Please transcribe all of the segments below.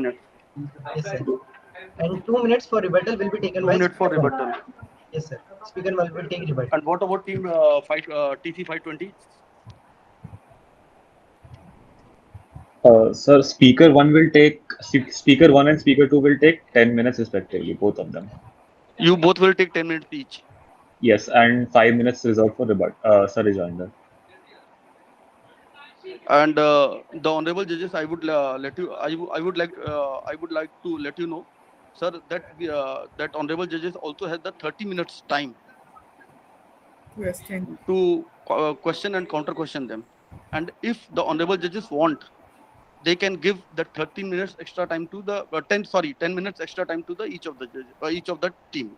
minutes. Yes, sir. And 2 minutes for rebuttal will be taken 2 by minutes for speaker one. rebuttal. Yes, sir. Speaker one will take rebuttal. And what about team TC 520? Sir, speaker one and speaker two will take 10 minutes respectively, both of them. You both will take 10 minutes each. Yes, and 5 minutes reserved for sir rejoinder. And the honorable judges, I would let you. I would like. I would like to let you know, sir, that that honorable judges also has the 30 minutes time to question and counter question them. And if the honorable judges want, they can give the 30 minutes extra time to the 10 minutes extra time to the each of the judge, each of the team.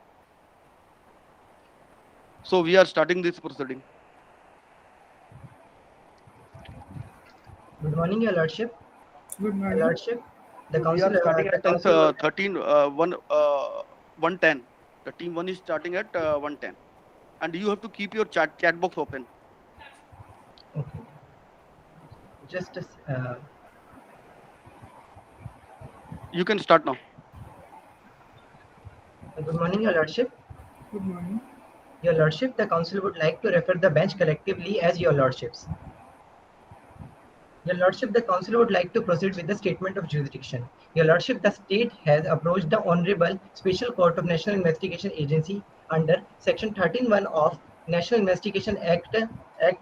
So we are starting this proceeding. Good morning, Your Lordship. Good Your morning. Lordship, the We council. are starting The at council. 13 110. The team 1 is starting at 110, and you have to keep your chat box open. Okay. Just You can start now. good morning, Your Lordship. Good morning. Your Lordship, the council would like to refer the bench collectively as Your Lordships. Your Lordship, the council would like to proceed with the statement of jurisdiction. Your Lordship, the state has approached the Honorable Special Court of National Investigation Agency under Section 13(1) of National Investigation Act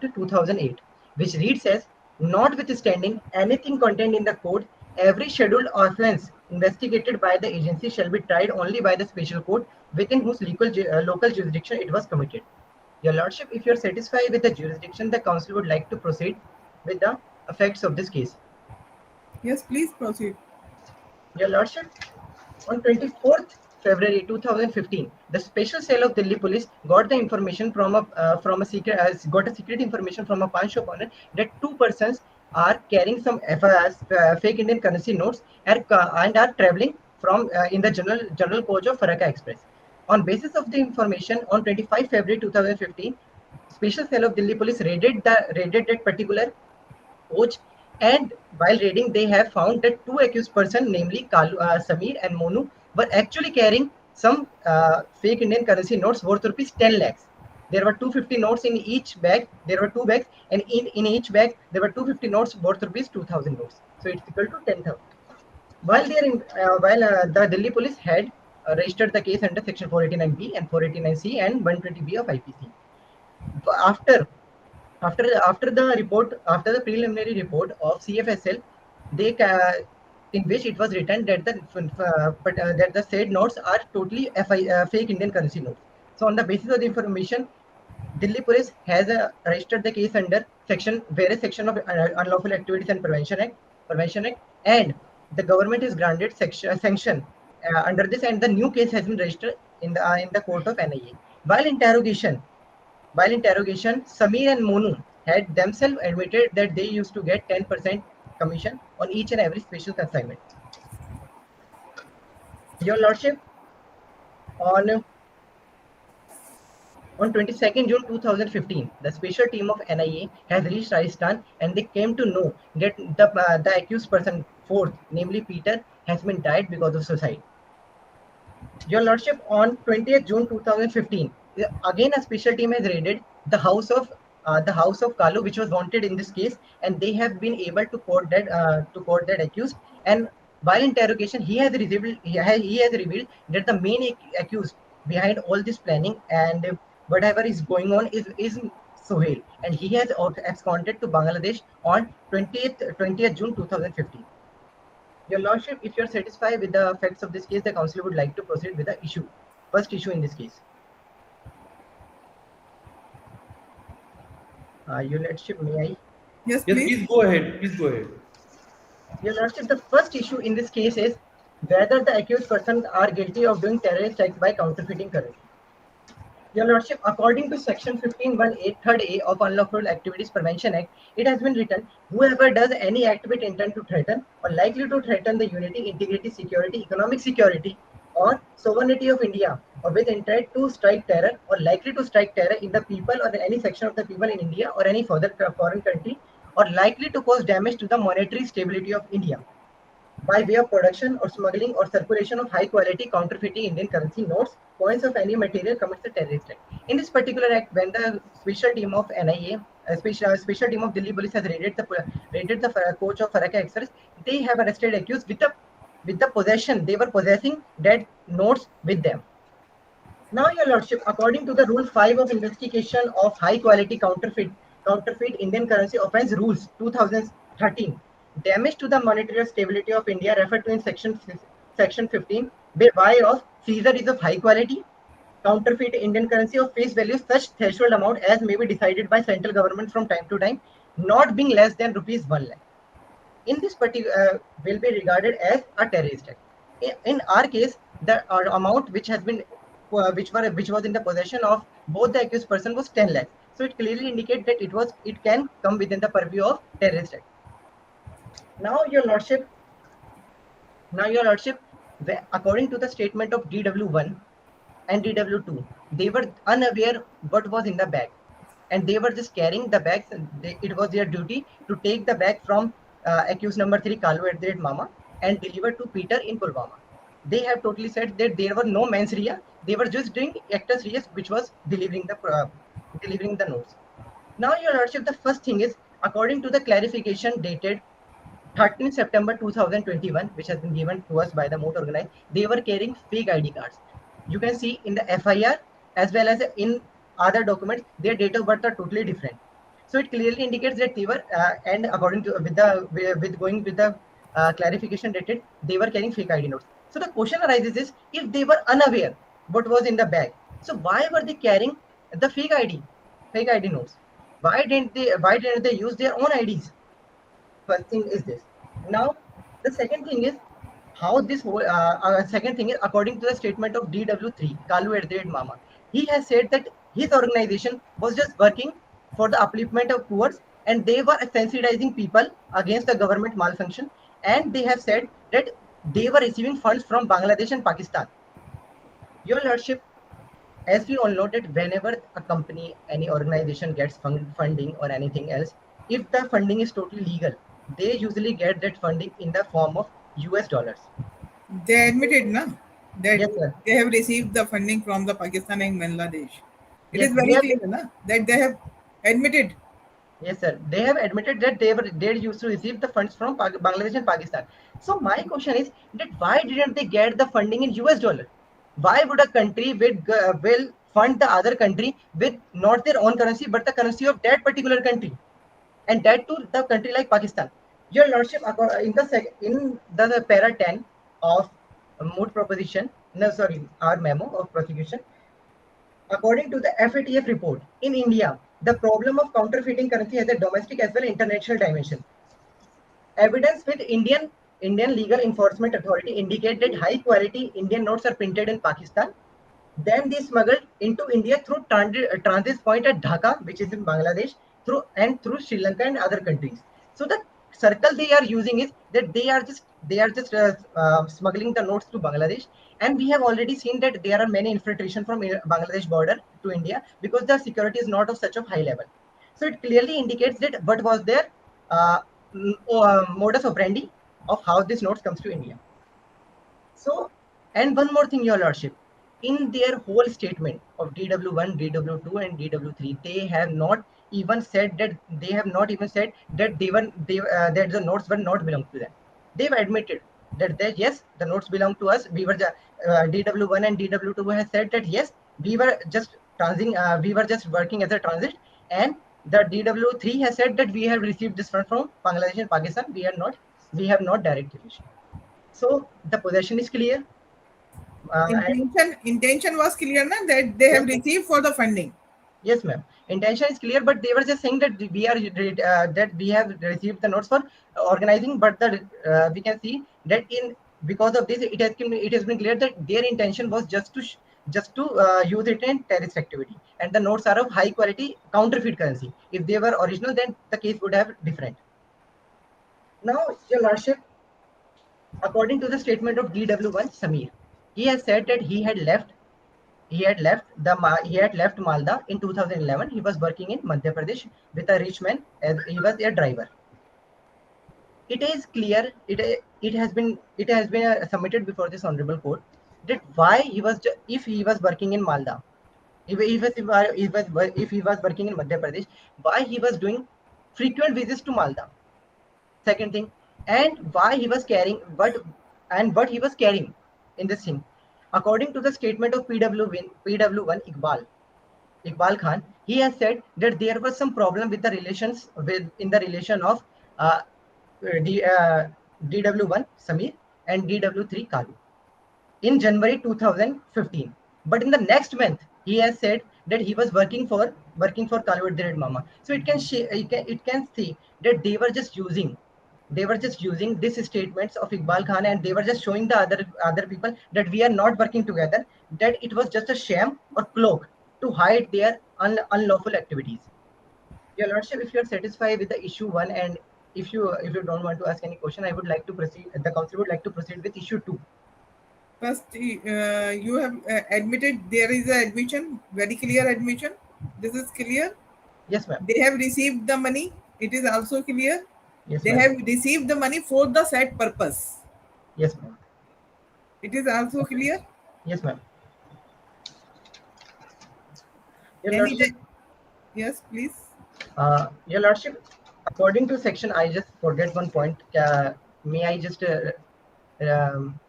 2008, which reads as, notwithstanding anything contained in the code, every scheduled offence investigated by the agency shall be tried only by the special court within whose local jurisdiction it was committed. Your Lordship, if you are satisfied with the jurisdiction, the council would like to proceed with the effects of this case. Yes, please proceed. Your Lordship, on 24th February 2015, the Special Cell of Delhi Police got the information from a secret information from a pawn shop owner that two persons are carrying some fake Indian currency notes and are traveling from in the general coach of Faraka Express. On basis of the information, on 25 February 2015, Special Cell of Delhi Police raided that particular coach, and while raiding they have found that two accused persons, namely Samir and Monu, were actually carrying some fake Indian currency notes worth rupees 10 lakhs. There were 250 notes in each bag. There were two bags, and in each bag there were 250 notes worth rupees 2000 notes. So it's equal to 10,000. While the Delhi police had registered the case under section 489B and 489C and 120B of IPC. After after the preliminary report of CFSL, they in which it was written that the said notes are totally fake Indian currency notes. So on the basis of the information, Delhi Police has registered the case under various section of Unlawful Activities and Prevention Act, and the government is granted sanction under this, and the new case has been registered in the court of NIA. While interrogation, Samir and Monu had themselves admitted that they used to get 10% commission on each and every special consignment. Your Lordship, on 22nd June 2015, the special team of NIA has reached Rajasthan, and they came to know that the accused person, fourth, namely Peter, has been died because of suicide. Your Lordship, on 20th June 2015, again a special team has raided the house of Kalu, which was wanted in this case, and they have been able to court that accused. And while interrogation, he has revealed that the main accused behind all this planning and whatever is going on is Sohail, and he has absconded to Bangladesh on 20th June 2015. Your Lordship, if you are satisfied with the facts of this case, the council would like to proceed with the first issue in this case. Your Lordship, may I? Yes, Yes, please. please go ahead. Please go ahead. Your Lordship, the first issue in this case is whether the accused persons are guilty of doing terrorist acts by counterfeiting currency. Your Lordship, according to Section 15(1)(a), third A of Unlawful Activities Prevention Act, it has been written, whoever does any act with intent to threaten or likely to threaten the unity, integrity, security, economic security, or sovereignty of India, or with intent to strike terror or likely to strike terror in the people or in any section of the people in India or any further foreign country, or likely to cause damage to the monetary stability of India, by way of production or smuggling or circulation of high quality counterfeiting Indian currency notes, coins of any material commits a terrorist act. In this particular act, when the special team of NIA, special team of Delhi police has raided the coach of Faraka Express, they have arrested accused with the possession. They were possessing dead notes with them. Now, Your Lordship, according to the Rule 5 of Investigation of High Quality Counterfeit Indian Currency Offence Rules 2013, damage to the monetary stability of India referred to in Section 15 by of seizure is of high quality counterfeit Indian currency of face value such threshold amount as may be decided by central government from time to time, not being less than rupees 1 lakh. In this particular will be regarded as a terrorist act. In our case, the amount which has been which was in the possession of both the accused person was 10 lakhs. So it clearly indicates that it can come within the purview of terrorist act. Now, Your Lordship, according to the statement of DW1 and DW2, they were unaware what was in the bag, and they were just carrying the bags. It was their duty to take the bag from accused number 3 Kalu at Mama and deliver to Peter in Pulwama. They have totally said that there were no mens rea. They were just doing actus reus, which was delivering the notes. Now, Your Lordship, the first thing is, according to the clarification dated 13 September 2021, which has been given to us by the Moat Organized, they were carrying fake ID cards. You can see in the FIR as well as in other documents, their date of birth are totally different. So it clearly indicates that they were, and according to with the clarification dated, they were carrying fake ID notes. So the question arises is, if they were unaware what was in the bag, so why were they carrying the fake ID notes? Why didn't they use their own IDs? First thing is this. Now, the second thing is how this whole. Second thing is, according to the statement of DW3 Kalu at Mama, he has said that his organization was just working for the upliftment of poor, and they were sensitizing people against the government malfunction, and they have said that they were receiving funds from Bangladesh and Pakistan. Your Lordship, as we all know that whenever a company, any organization gets funding or anything else, if the funding is totally legal, they usually get that funding in the form of US dollars. They admitted, na, that Yes, sir. they have received the funding from the Pakistan and Bangladesh. It Yes, is very clear, na, that they have admitted. Yes, sir. They have admitted that they used to receive the funds from Bangladesh and Pakistan. So my question is that why didn't they get the funding in US dollar? Why would a country will fund the other country with not their own currency but the currency of that particular country, and that too the country like Pakistan? Your Lordship, in the para 10 of moot proposition, our memo of prosecution, according to the FATF report, in India, the problem of counterfeiting currency has a domestic as well as international dimension. Evidence with Indian Legal Enforcement Authority indicate that high quality Indian notes are printed in Pakistan. Then they smuggled into India through transit point at Dhaka, which is in Bangladesh, through Sri Lanka and other countries. So the circle they are using is that they are just smuggling the notes to Bangladesh, and we have already seen that there are many infiltration from Bangladesh border to India because the security is not of such a high level. So it clearly indicates that what was their modus operandi of how this notes comes to India. So, and one more thing, Your Lordship, in their whole statement of DW1, DW2, and DW3, they have not even said that that the notes were not belong to them. They've admitted that yes, the notes belong to us. We were DW1 and DW2 has said that yes, we were just working as a transit, and the DW3 has said that we have received this fund from Bangladesh and Pakistan. We have not direct relation. So the possession is clear. Intention was clear, na, that they have received for the funding. Yes, ma'am. Intention is clear, but they were just saying that we have received the notes for organizing, but we can see that because of this, it has been clear that their intention was just to use it in terrorist activity, and the notes are of high quality counterfeit currency. If they were original, then the case would have different. Now, Your Lordship, according to the statement of DW1 Samir, he has said that he had left Malda in 2011. He was working in Madhya Pradesh with a rich man as he was a driver. it is clear, it has been submitted before this honorable court that why he was if he was working in Malda, if he was working in Madhya Pradesh, why he was doing frequent visits to Malda. Second thing, and why he was carrying what he was carrying in this thing. According to the statement of PW1 Iqbal Khan, he has said that there was some problem with the relations with in the relation of uh, DW1 Samir and DW3 Kalu in January 2015. But in the next month, he has said that he was working for Kalu at the Red Mama. So it can see that they were just using these statements of Iqbal Khan, and they were just showing the other people that we are not working together, that it was just a sham or cloak to hide their unlawful activities. Your Lordship, if you are satisfied with the issue one, and if you don't want to ask any question, I would like to proceed. The council would like to proceed with issue two. First, you have admitted there is a admission, very clear admission. This is clear. Yes, ma'am. They have received the money. It is also clear. Yes, They ma'am. have received the money for the set purpose. Yes, ma'am. It is also clear. Yes, ma'am. Your Any Lordship, yes, please. Your Lordship, according to section, I just forget one point. May I just um,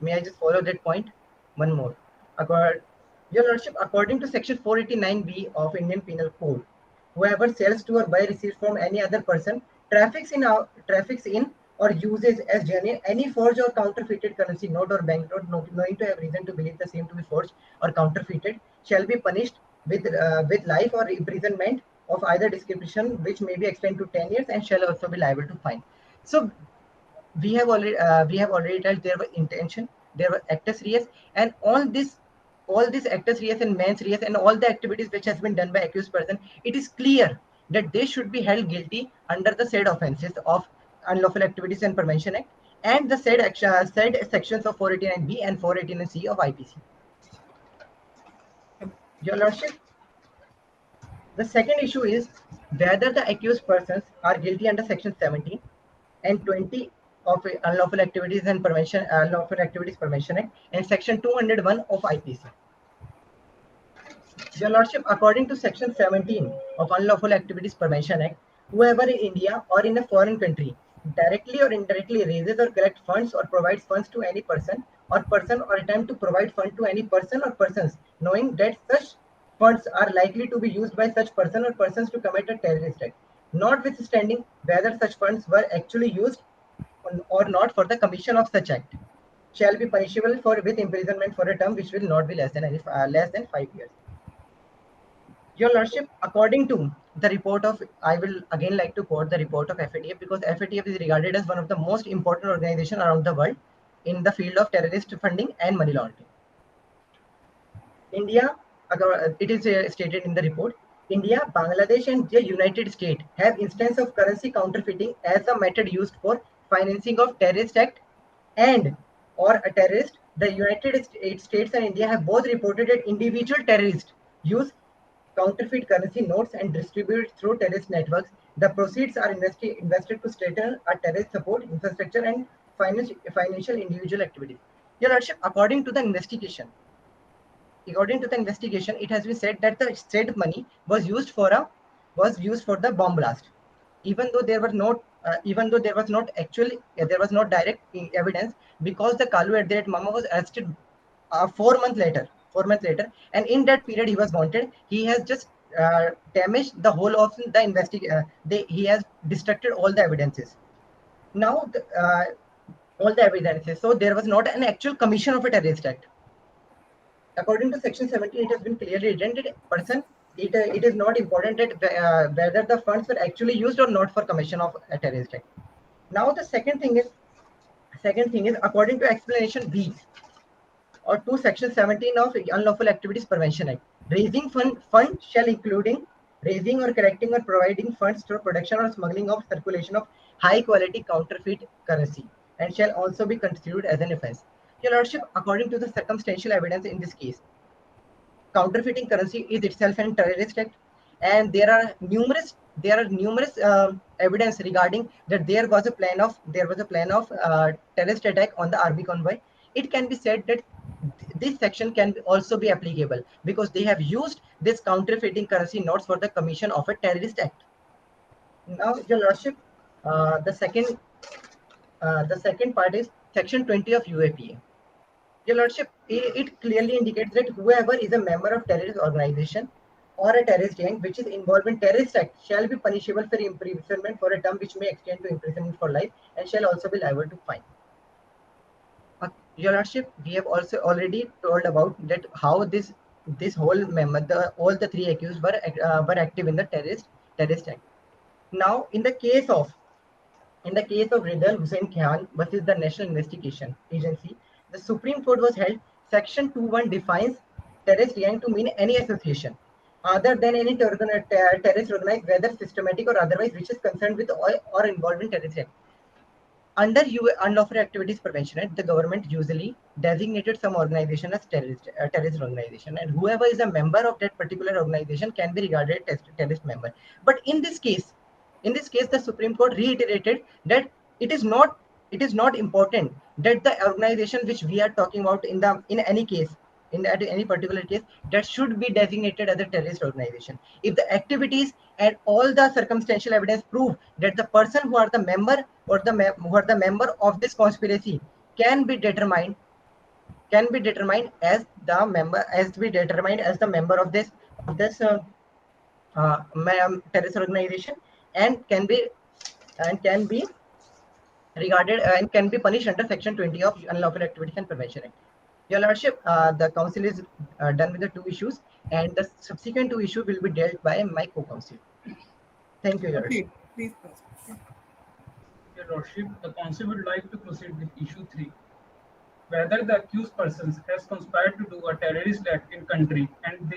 may I just follow that point? One more. Your Lordship, according to section 489B of Indian Penal Code, whoever sells to or buy receives from any other person, traffics in or uses as genuine any forged or counterfeited currency note or banknote knowing to have reason to believe the same to be forged or counterfeited shall be punished with life or imprisonment of either description, which may be extended to 10 years, and shall also be liable to fine. So we have already told there was intention, there were actus reus, and all this actus reus and mens reus and all the activities which has been done by accused person, it is clear that they should be held guilty under the said offences of Unlawful Activities and Prevention Act and the said sections of 489B and 489C of IPC. Your Lordship, the second issue is whether the accused persons are guilty under section 17 and 20 of Unlawful Activities Prevention Act and section 201 of IPC. Your Lordship, according to section 17 of Unlawful Activities Prevention Act, whoever in India or in a foreign country directly or indirectly raises or collects funds or provides funds to any person or attempt to provide fund to any person or persons knowing that such funds are likely to be used by such person or persons to commit a terrorist act, notwithstanding whether such funds were actually used or not for the commission of such act, shall be punishable with imprisonment for a term which will not be less than 5 years. Your Lordship, according to the report of, I will again like to quote the report of FATF, because FATF is regarded as one of the most important organizations around the world in the field of terrorist funding and money laundering. India, it is stated in the report, India, Bangladesh and the United States have instance of currency counterfeiting as a method used for financing of terrorist act and or a terrorist. The United States and India have both reported that individual terrorists use counterfeit currency notes and distribute through terrorist networks. The proceeds are invested to strengthen a terrorist support, infrastructure and financial individual activities. Your Lordship, according to the investigation, it has been said that the said money was used for the bomb blast, even though there was not direct evidence, because the Kalu at that Mama was arrested 4 months later. 4 months later, and in that period he was wanted. He has just damaged the whole of the investigation. He has destructed all the evidences. Now, all the evidences. So there was not an actual commission of a terrorist act. According to section 17, it has been clearly written that it is not important that whether the funds were actually used or not for commission of a terrorist act. Now the second thing is according to explanation B or to section 17 of Unlawful Activities Prevention Act, raising fund shall including raising or collecting or providing funds for production or smuggling of circulation of high quality counterfeit currency, and shall also be constituted as an offence. Your Lordship, according to the circumstantial evidence in this case, counterfeiting currency is itself a terrorist act, and there are numerous evidence regarding that there was a plan of terrorist attack on the army convoy. It can be said that this section can also be applicable because they have used this counterfeiting currency notes for the commission of a terrorist act. Now, Your Lordship, the second part is Section 20 of UAPA. Your Lordship, it clearly indicates that whoever is a member of terrorist organization or a terrorist gang which is involved in terrorist act shall be punishable for imprisonment for a term which may extend to imprisonment for life and shall also be liable to fine. Your Lordship, we have also already told about that how this whole member, all the three accused were active in the terrorist act. Now, in the case of Ridal Hussain Khan versus the National Investigation Agency, the Supreme Court was held. Section 2(1) defines terrorist gang to mean any association other than any terrorist organized, whether systematic or otherwise, which is concerned with or involved in terrorist act. Under Unlawful Activities Prevention Act, the government usually designated some organization as terrorist organization, and whoever is a member of that particular organization can be regarded as terrorist member. But in this case, the Supreme Court reiterated that it is not important that the organization which we are talking about in any case, in any particular case, that should be designated as a terrorist organization. If the activities and all the circumstantial evidence prove that the person who are the member or who are the member of this conspiracy can be determined as the member of this terrorist organization and can be regarded and can be punished under Section 20 of Unlawful Activities and Prevention Act. Your Lordship, the council is done with the two issues, and the subsequent two issues will be dealt by my co-counsel. Thank you, Your Lordship. Please proceed. Your Lordship, the council would like to proceed with issue 3. Whether the accused persons has conspired to do a terrorist act in country and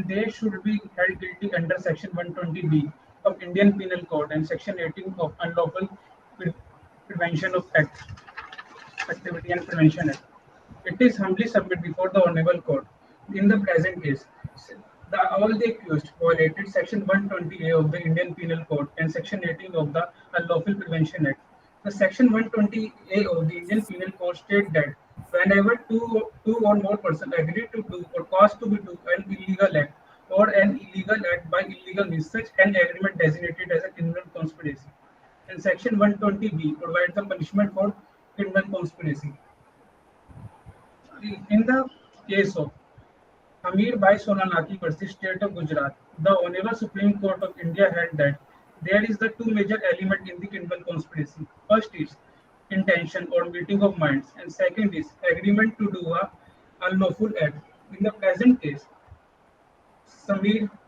they should be held guilty under Section 120B of Indian Penal Code and Section 18 of Unlawful Prevention of Activity and Prevention Act. It is humbly submitted before the Honorable Court. In the present case, all the accused violated Section 120A of the Indian Penal Code and Section 18 of the Unlawful Prevention Act. The Section 120A of the Indian Penal Code states that whenever two or more persons agree to do or cause to be do an illegal act or an illegal act by illegal means, such an agreement designated as a criminal conspiracy. And Section 120B provides the punishment for criminal conspiracy. In the case of Hamid Bhai Sonalaki versus State of Gujarat, the Honorable Supreme Court of India held that there is the two major elements in the criminal conspiracy. First is intention or meeting of minds, and second is agreement to do a unlawful act. In the present case,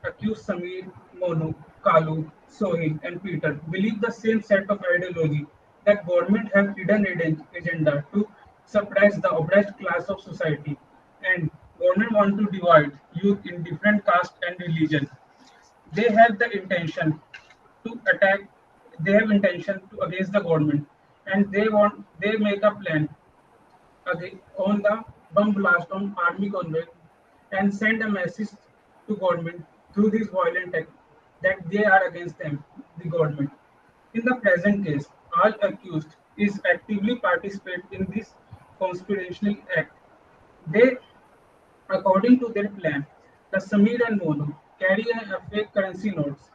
accused Samir, Monu, Kalu, Sohail, and Peter believe the same set of ideology that government have hidden agenda to suppress the oppressed class of society, and government want to divide youth in different caste and religion. They have the intention to attack. They have intention to against the government, and they make a plan on the bomb blast on army convoy and send a message to government through this violent act that they are against them, the government. In the present case, all accused is actively participate in this conspiratorial act. They, according to their plan, the Samir and Monu carry a fake currency notes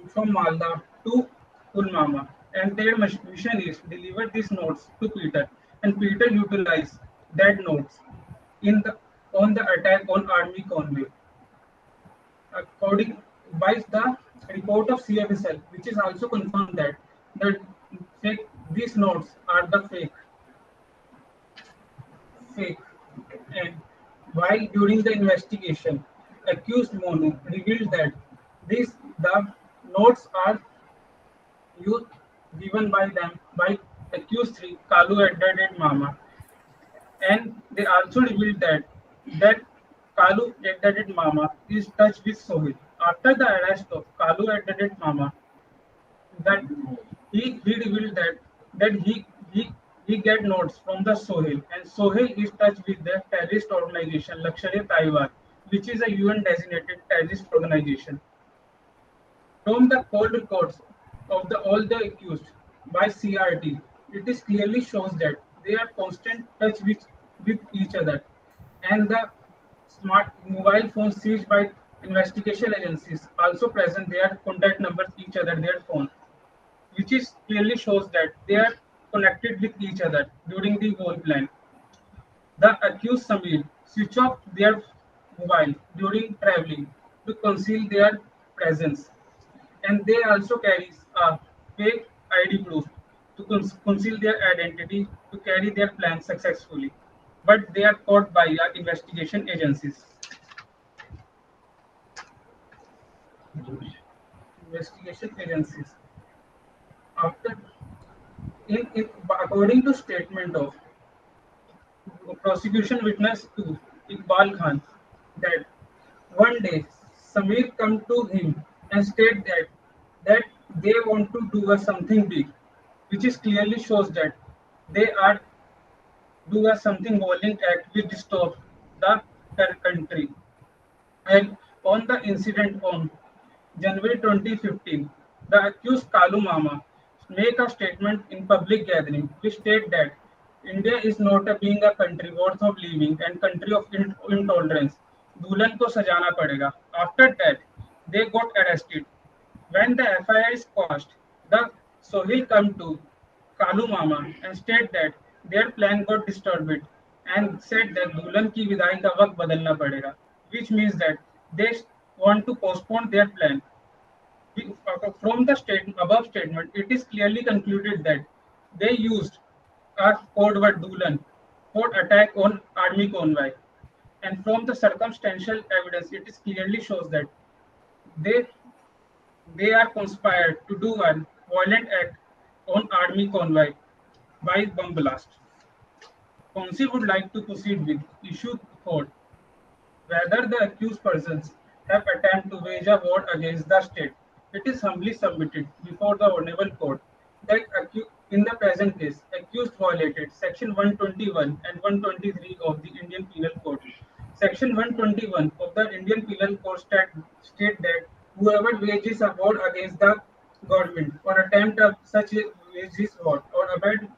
from Malda to Pulwama, and their mission is deliver these notes to Peter, and Peter utilize that notes on the attack on army convoy. According by the report of CFSL, which is also confirmed that these notes are the fake. And while during the investigation, accused Monu revealed that the notes are used given by them by accused 3 Kalu at Mama, and they also revealed that Kalu at Mama is touched with Sohail. After the arrest of Kalu at Mama, that he revealed that he get notes from the Sohail, and Sohail is touched with the terrorist organization Lashkar-e-Taiba, which is a UN-designated terrorist organization. From the cold records of all the accused by CRT, it is clearly shows that they are constant touch with each other, and the smart mobile phones seized by investigation agencies also present their contact numbers each other their phone, which is clearly shows that they are connected with each other during the whole plan. The accused Samir switch off their mobile during traveling to conceal their presence, and they also carry a fake ID proof to conceal their identity to carry their plan successfully. But they are caught by investigation agencies. Investigation agencies. After, according to statement of prosecution witness to Iqbal Khan, that one day Samir come to him and state that they want to do something big, which is clearly shows that they are do something violent act which disturb the country. And on the incident on January 2015, the accused Kalu Mama make a statement in public gathering which state that India is not being a country worth of living and country of intolerance. दुल्हन को सजाना पड़ेगा. After that, they got arrested. When the FIR is quashed, the Sohil come to Kalu Mama and state that their plan got disturbed and said that दुल्हन की विदाई का वक्त बदलना पड़ेगा, which means that they want to postpone their plan. From the above statement, it is clearly concluded that they used a code word Dulan for attack on army convoy. And from the circumstantial evidence, it is clearly shows that they they are conspired to do a violent act on army convoy by bomb blast. Council would like to proceed with issue court whether the accused persons have attempted to wage a war against the state. It is humbly submitted before the Honorable Court that in the present case, accused violated Section 121 and 123 of the Indian Penal Code. Section 121 of the Indian Penal Code state that whoever wages a war against the government or attempt of such wages war or abet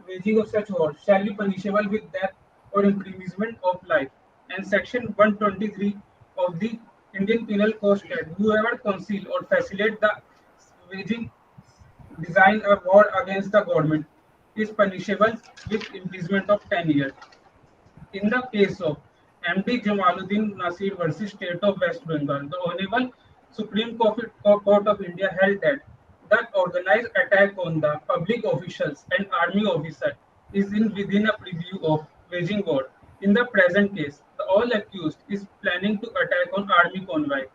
waging of such war shall be punishable with death or imprisonment of life. And Section 123 of the Indian Penal Code states whoever conceal or facilitate the waging design a war against the government is punishable with imprisonment of 10 years. In the case of MD Jamaluddin Nasir versus State of West Bengal, the Honorable Supreme Court of India held that the organized attack on the public officials and army officers is within a preview of waging war. In the present case, the all accused is planning to attack on army convoy,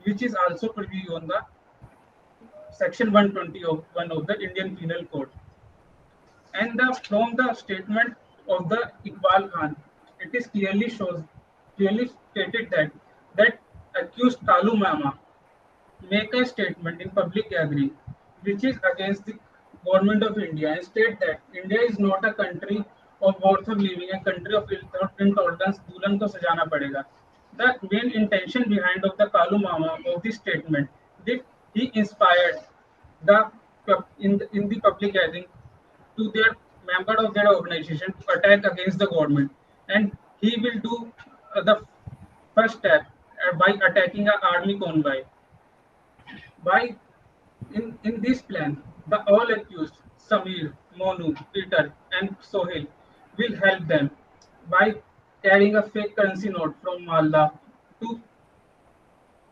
which is also preview on the Section 121 of the Indian Penal Code. And from the statement of the Iqbal Khan, it is clearly stated that accused Kalu Mama make a statement in public gathering which is against the government of India and state that India is not a country of worth of living, a country of intolerance. दुल्हन को सजाना पड़ेगा. The main intention behind of the Kalu Mama of this statement that he inspired the in the public gathering to their member of their organization to attack against the government, and he will do the first step by attacking an army convoy. By in this plan, the all accused Samir, Monu, Peter, and Sohail will help them by carrying a fake currency note from Malda to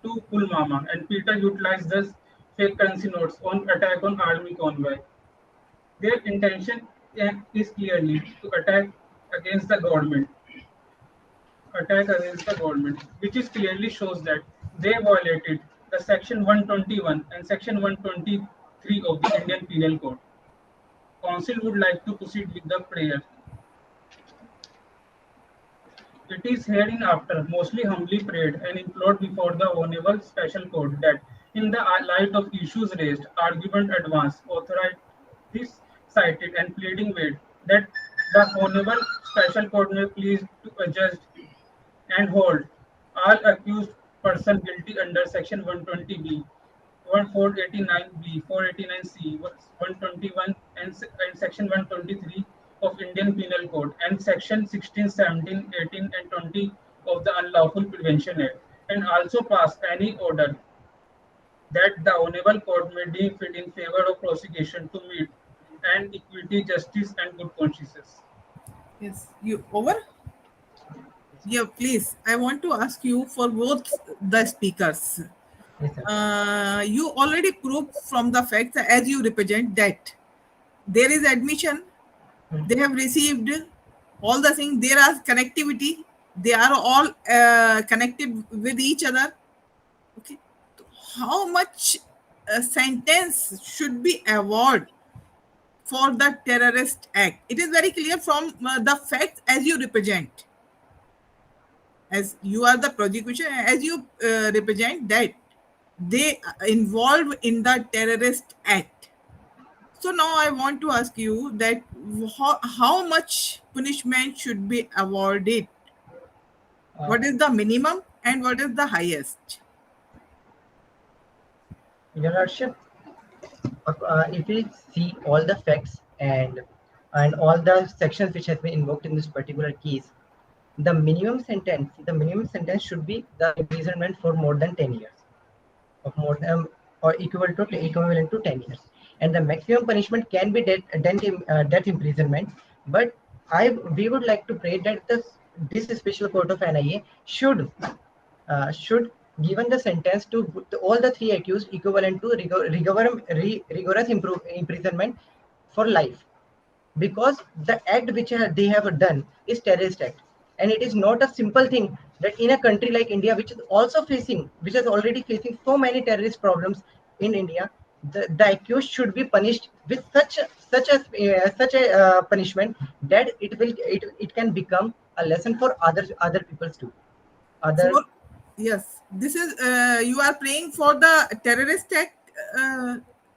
Pulwama, and Peter utilized this fake currency notes on attack on army convoy. Their intention is clearly to attack against the government, which is clearly shows that they violated the Section 121 and Section 123 of the Indian Penal Code. Council would like to proceed with the prayer. It is hereinafter mostly humbly prayed and implored before the Honorable Special Court that, in the light of issues raised, argument advanced, authorities cited, and pleading made, that the Honorable Special Court may please to adjust and hold all accused person guilty under Section 120B, 489B, 489C, 121, and Section 123 of Indian Penal Code, and Section 16, 17, 18, and 20 of the Unlawful Prevention Act, and also pass any order that the Honorable Court may deem fit in favor of prosecution to meet and equity, justice, and good consciences. Yes, you over? Yeah, please. I want to ask you for both the speakers. Yes, sir. You already proved from the facts as you represent that there is admission, they have received all the things, there are connectivity, they are all connected with each other. Okay, so how much sentence should be awarded for the terrorist act? It is very clear from the facts as you represent, as you are the prosecution, as you represent that they involved in the terrorist act. So now I want to ask you that how much punishment should be awarded? What is the minimum and what is the highest? Your Lordship, if we see all the facts and all the sections which has been invoked in this particular case, the minimum sentence should be the imprisonment for more than 10 years, of more than or equivalent to 10 years, and the maximum punishment can be death imprisonment. But we would like to pray that this special court of NIA should given the sentence to all the three accused equivalent to rigorous imprisonment for life, because the act which they have done is terrorist act, and it is not a simple thing that in a country like India, which is already facing so many terrorist problems in India, the accused should be punished with such a punishment that it can become a lesson for other peoples too. So, yes, this is you are praying for the terrorist act,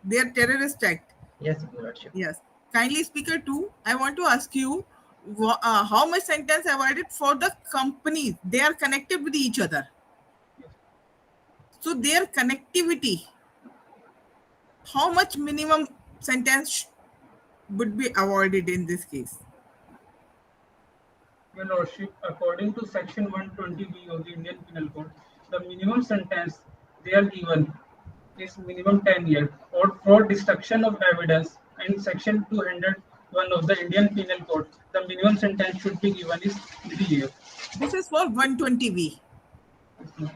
their terrorist act. Yes, Your Lordship. Yes. Kindly, Speaker 2, I want to ask you how much sentence awarded for the companies? They are connected with each other. So their connectivity, how much minimum sentence would be awarded in this case? Your Lordship, according to Section 120B of the Indian Penal Code, the minimum sentence they are given is minimum 10 years, or for destruction of evidence, and Section 201 of the Indian Penal Code, the minimum sentence should be given is 3 years. This is for 120B.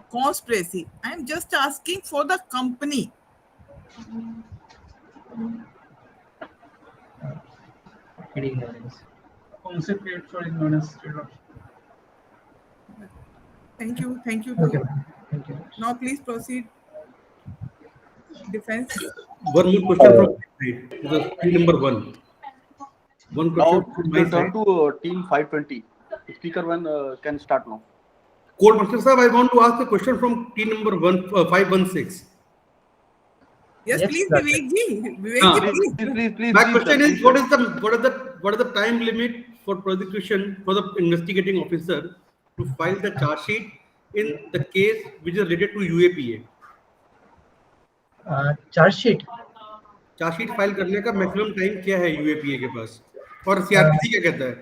Conspiracy. I am just asking for the company. Counsel paid for ignorance. Your Lordship. Thank you. Thank you. Okay, ma'am. Thank you. Now please proceed. Defense. One more question from my side. This is team number 1. One Now question from my we turn side. to team 520. Speaker 1 can start now. Court Marshal Sahib, I want to ask a question from team number 516. Yes, Yes, please, sir. Vivek ji. Vivek Ah. ji, please. Please. My please, question sir, is, please, what is the time limit for prosecution for the investigating officer to file the charge sheet in the case which is related to UAPA? Charge sheet. Charge sheet file करने का maximum time क्या है UAPA के पास और CrPC क्या कहता है?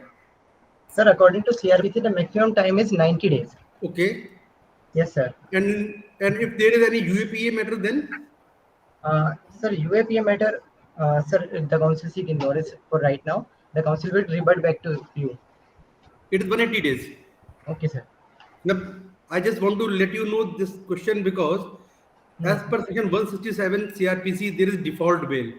Sir, according to CRPC, the maximum time is 90 days. Okay. Yes, sir. And if there is any UAPA matter, then Sir, UAPA matter, sir, the council seek ignorance for right now. The council will revert back to you. it is 180 days. Okay, sir. Now, I just want to let you know this question because as per section 167 CRPC, there is default bail.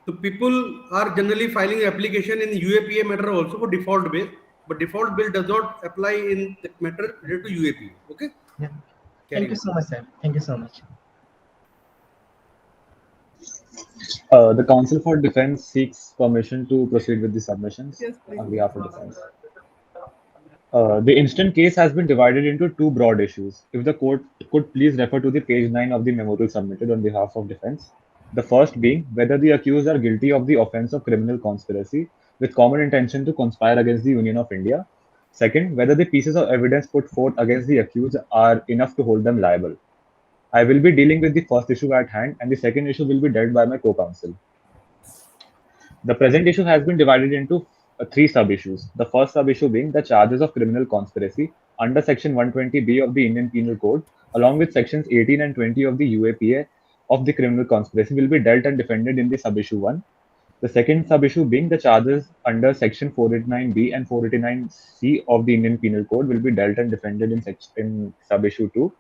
So people are generally filing application in UAPA matter also for default bail, but default bail does not apply in the matter related to UAPA. Okay. Yeah. Thank you so much, sir. Thank you so much. The Counsel for Defense seeks permission to proceed with the submissions Yes, please. on behalf of defense. The instant case has been divided into two broad issues. If the court could please refer to the page 9 of the memorial submitted on behalf of defense. The first being whether the accused are guilty of the offense of criminal conspiracy with common intention to conspire against the Union of India. Second, whether the pieces of evidence put forth against the accused are enough to hold them liable. I will be dealing with the first issue at hand, and the second issue will be dealt by my co-counsel. The present issue has been divided into three sub-issues. The first sub-issue being the charges of criminal conspiracy under Section 120B of the Indian Penal Code, along with Sections 18 and 20 of the UAPA of the criminal conspiracy, will be dealt and defended in the sub-issue 1. The second sub-issue being the charges under Section 489B and 489C of the Indian Penal Code will be dealt and defended in sub-issue 2.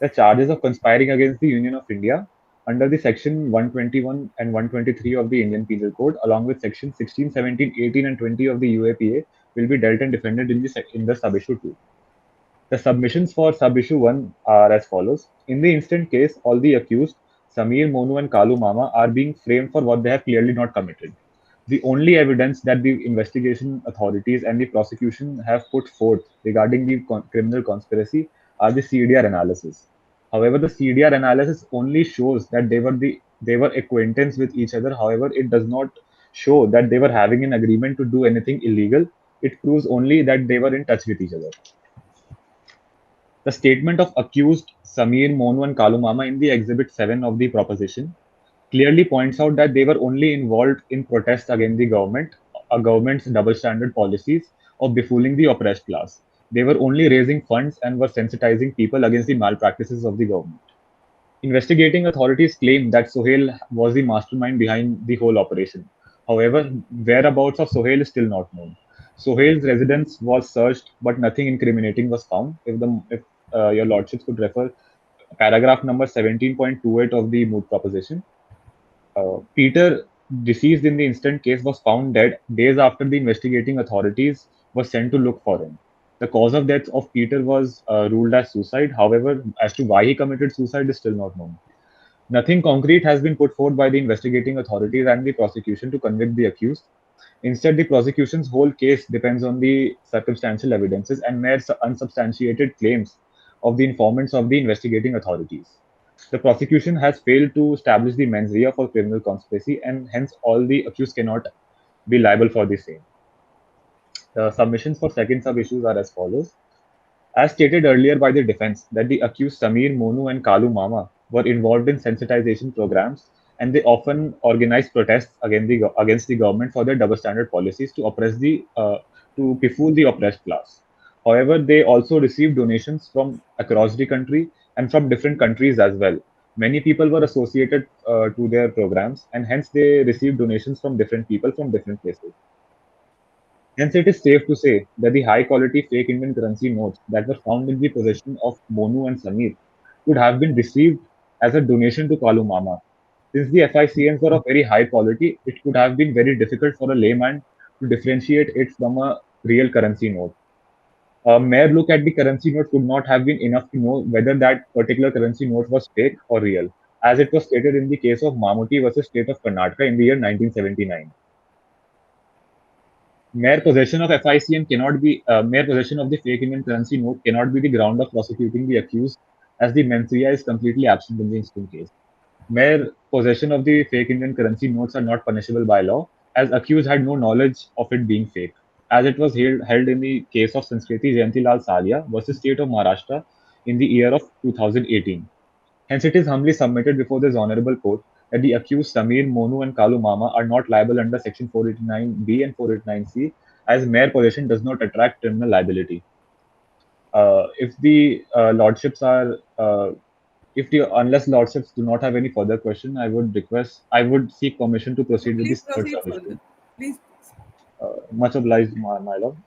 The charges of conspiring against the Union of India under the Section 121 and 123 of the Indian Penal Code, along with Section 16, 17, 18, and 20 of the UAPA, will be dealt and defended in the sub-issue 2. The submissions for sub-issue 1 are as follows. In the instant case, all the accused, Samir, Monu, and Kalu Mama, are being framed for what they have clearly not committed. The only evidence that the investigation authorities and the prosecution have put forth regarding the criminal conspiracy are the CDR analysis. However, the CDR analysis only shows that they were acquaintance with each other. However, it does not show that they were having an agreement to do anything illegal. It proves only that they were in touch with each other. The statement of accused Samir, Monu, and Kalu Mama in the Exhibit 7 of the proposition clearly points out that they were only involved in protests against the government, a government's double standard policies of befooling the oppressed class. They were only raising funds and were sensitizing people against the malpractices of the government. Investigating authorities claim that Sohail was the mastermind behind the whole operation. However, whereabouts of Sohail is still not known. Sohail's residence was searched, but nothing incriminating was found. If your lordships could refer paragraph number 17.28 of the moot proposition. Peter, deceased in the instant case, was found dead days after the investigating authorities were sent to look for him. The cause of death of Peter was ruled as suicide. However, as to why he committed suicide is still not known. Nothing concrete has been put forth by the investigating authorities and the prosecution to convict the accused. Instead, the prosecution's whole case depends on the circumstantial evidences and mere unsubstantiated claims of the informants of the investigating authorities. The prosecution has failed to establish the mens rea for criminal conspiracy, and hence all the accused cannot be liable for the same. The submissions for second sub-issues are as follows. As stated earlier by the defense, that the accused Samir, Monu, and Kalu Mama were involved in sensitization programs, and they often organized protests against the government for their double standard policies to befool the oppressed class. However, they also received donations from across the country and from different countries as well. Many people were associated to their programs, and hence they received donations from different people from different places. Hence, it is safe to say that the high-quality fake Indian currency notes that were found in the possession of Monu and Samir could have been received as a donation to Kalu Mama. Since the FICNs were of very high quality, it could have been very difficult for a layman to differentiate it from a real currency note. A mere look at the currency note could not have been enough to know whether that particular currency note was fake or real, as it was stated in the case of Mammootty versus State of Karnataka in the year 1979. Mere possession of mere possession of the fake Indian currency note cannot be the ground of prosecuting the accused, as the mens rea is completely absent in the instant case. Mere possession of the fake Indian currency notes are not punishable by law, as accused had no knowledge of it being fake, as it was held in the case of Sanskriti Jayantilal Salia versus State of Maharashtra in the year of 2018. Hence, it is humbly submitted before this honorable court that the accused Samir, Monu, and Kalu Mama are not liable under Section 489B and 489C, as mere possession does not attract criminal liability. If the lordships are unless lordships do not have any further question, I would seek permission to proceed with this third submission. Please. Much obliged, my lord,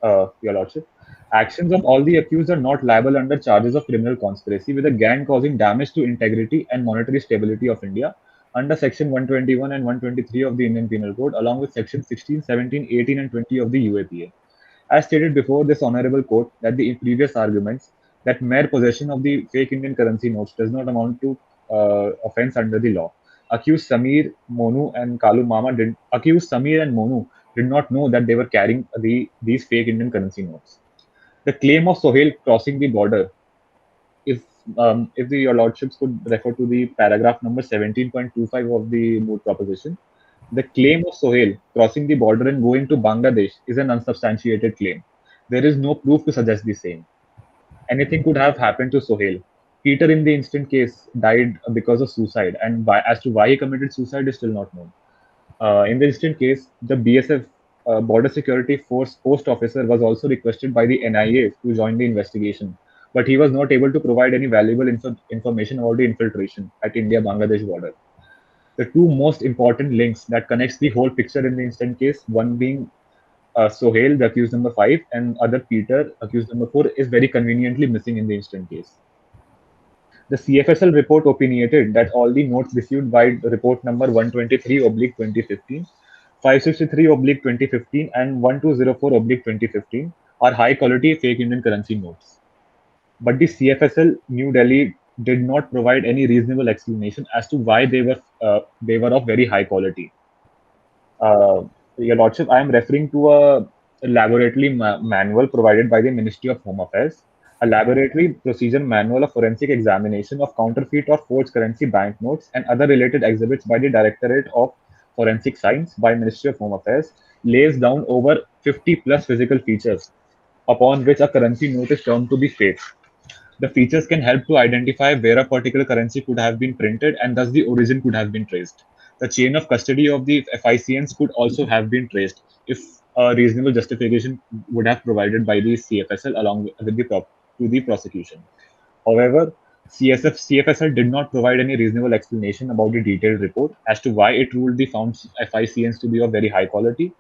your lordship. Actions of all the accused are not liable under charges of criminal conspiracy with a gang causing damage to integrity and monetary stability of India under Section 121 and 123 of the Indian Penal Code, along with Section 16, 17, 18, and 20 of the UAPA. As stated before this honorable court, that the previous arguments that mere possession of the fake Indian currency notes does not amount to offense under the law. Accused Samir, Monu, and Kalu Mama did not know that they were carrying these fake Indian currency notes. The claim of Sohail crossing the border, if your lordships could refer to the paragraph number 17.25 of the moot proposition, the claim of Sohail crossing the border and going to Bangladesh is an unsubstantiated claim. there is no proof to suggest the same. Anything could have happened to Sohail. Peter, in the instant case, died because of suicide, and as to why he committed suicide is still not known. In the instant case, the BSF Border Security Force post officer was also requested by the NIA to join the investigation, but he was not able to provide any valuable information about the infiltration at India-Bangladesh border. The two most important links that connects the whole picture in the instant case, one being Sohail, the accused number 5, and other Peter, accused number 4, is very conveniently missing in the instant case. The CFSL report opinionated that all the notes received by report number 123/2015, 563/2015, and 1204/2015 are high quality fake Indian currency notes. But the CFSL New Delhi did not provide any reasonable explanation as to why they were of very high quality. Your Lordship, I am referring to a laboratory manual provided by the Ministry of Home Affairs, a laboratory procedure manual of forensic examination of counterfeit or forged currency banknotes and other related exhibits by the Directorate of Forensic Science by Ministry of Home Affairs lays down over 50 plus physical features upon which a currency note is shown to be fake. The features can help to identify where a particular currency could have been printed and thus the origin could have been traced. The chain of custody of the FICNs could also have been traced if a reasonable justification would have provided by the CFSL along with the prosecution. However, CFSL did not provide any reasonable explanation about the detailed report as to why it ruled the found FICNs to be of very high quality.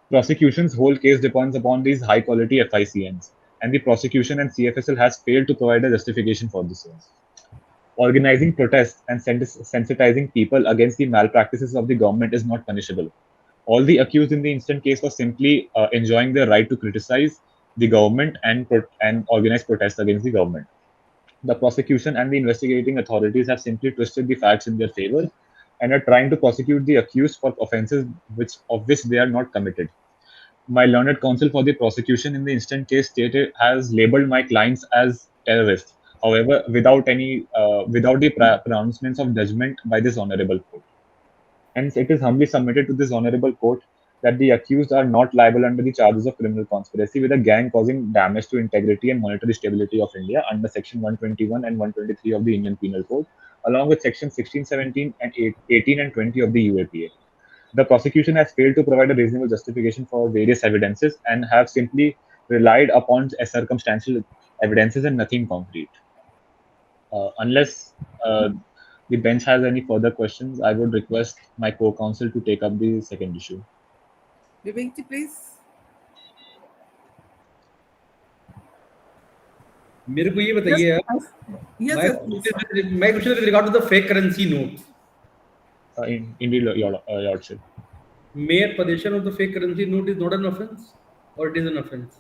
Prosecution's whole case depends upon these high quality FICNs, and the prosecution and CFSL has failed to provide a justification for the same. Organizing protests and sensitizing people against the malpractices of the government is not punishable. All the accused in the instant case was simply enjoying their right to criticize the government and organize protests against the government. The prosecution and the investigating authorities have simply twisted the facts in their favor and are trying to prosecute the accused for offences of which they are not committed. My learned counsel for the prosecution in the instant case stated has labeled my clients as terrorists. However, without the pronouncements of judgment by this honorable court. Hence, it is humbly submitted to this honorable court that the accused are not liable under the charges of criminal conspiracy with a gang causing damage to integrity and monetary stability of India under Section 121 and 123 of the Indian Penal Code, along with Section 16, 17, and 18 and 20 of the UAPA. The prosecution has failed to provide a reasonable justification for various evidences and have simply relied upon circumstantial evidences and nothing concrete. Unless the bench has any further questions, I would request my co-counsel to take up the second issue. Vivekji, please. मेरे को ये बताइए यार, Yes, my yes, please. my question with regard to the fake currency notes. Indeed, your lordship. Mere possession of the fake currency note is not an offense, or it is an offense?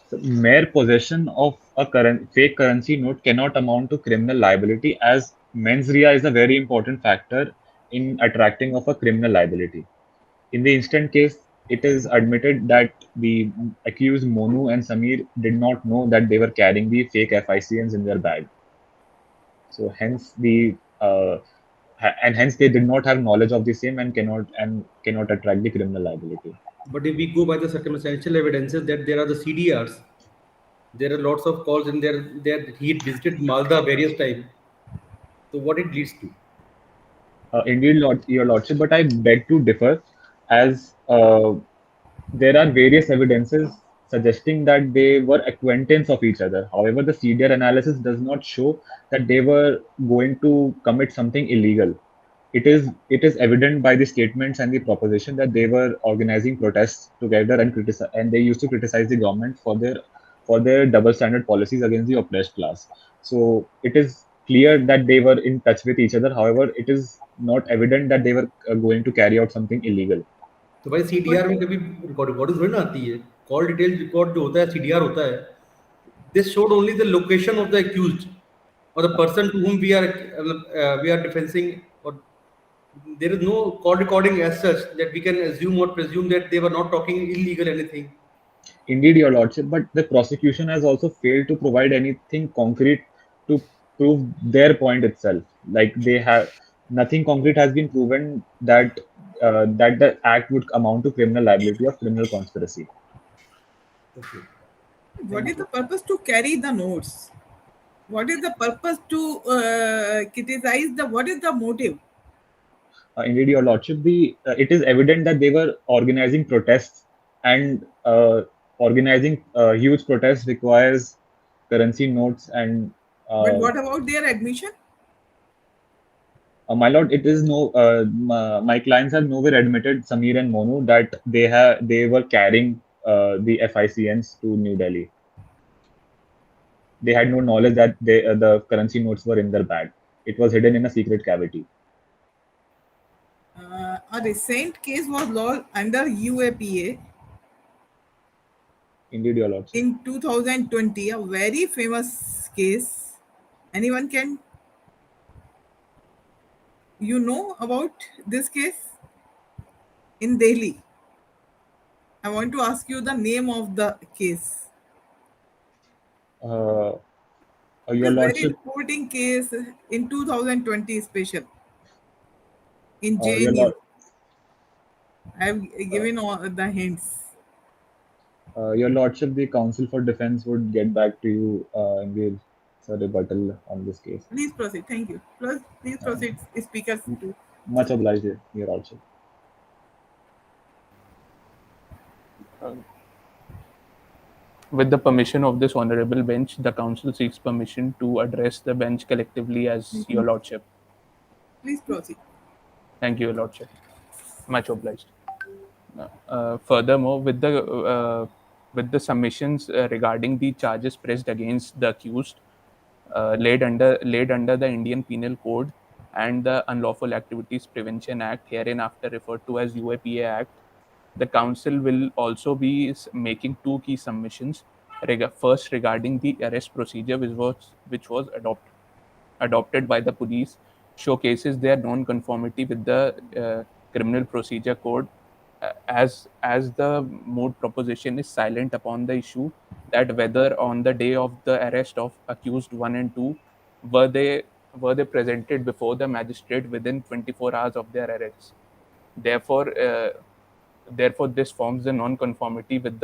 So, mere possession of a fake currency note cannot amount to criminal liability, as mens rea is a very important factor in attracting of a criminal liability. In the instant case, it is admitted that the accused Monu and Samir did not know that they were carrying the fake FICNs in their bag. So hence hence they did not have knowledge of the same and cannot attract the criminal liability. But if we go by the circumstantial evidences that there are the CDRs, there are lots of calls in there he visited Malda various times. So what it leads to? Indeed, your lordship, but I beg to differ, as there are various evidences suggesting that they were acquaintance of each other. However, the CDR analysis does not show that they were going to commit something illegal. It is evident by the statements and the proposition that they were organizing protests together and they used to criticize the government for their double standard policies against the oppressed class. So it is clear that they were in touch with each other. However, it is not evident that they were going to carry out something illegal. तो भाई CDR में कभी record थोड़ी ना आती है, call detail record जो होता है CDR होता है. This showed only the location of the accused or the person to whom we are defending, or there is no call recording as such that we can assume or presume that they were not talking illegal anything. Indeed, your lordship, but the prosecution has also failed to provide anything concrete to prove their point itself. Like nothing concrete has been proven that the act would amount to criminal liability or criminal conspiracy. Okay. What is the purpose to carry the notes? What is the purpose to criticize the? What is the motive? Indeed, Your Lordship, it is evident that they were organizing protests, and organizing huge protests requires currency notes. And But what about their admission? my lord, it is no. My clients have nowhere admitted, Samir and Monu, that they were carrying the FICNs to New Delhi. They had no knowledge that the currency notes were in their bag. It was hidden in a secret cavity. A recent case was law under UAPA Indeed, Your Lordship. in 2020, a very famous case. Anyone can know about this case in Delhi? I want to ask you the name of the case. Your This very Lordship, reporting case in 2020 special in Your JNU. Lord, I have given all the hints. Your Lordship, the Council for Defense would get back to you in the rebuttal on this case. Please proceed. Thank you. Please proceed, speakers too. Much obliged, Your Lordship. With the permission of this honorable bench, the council seeks permission to address the bench collectively as Your Lordship. Please proceed. Thank you, Your Lordship. Much obliged. Furthermore, with the submissions regarding the charges pressed against the accused, laid under the Indian Penal Code and the Unlawful Activities Prevention Act, hereinafter referred to as UAPA Act, the council will also be making two key submissions. First, regarding the arrest procedure which was adopted by the police, showcases their non-conformity with the Criminal Procedure Code, as the moot proposition is silent upon the issue that whether on the day of the arrest of accused 1 and 2 were they presented before the magistrate within 24 hours of their arrests. Therefore, this forms the non-conformity with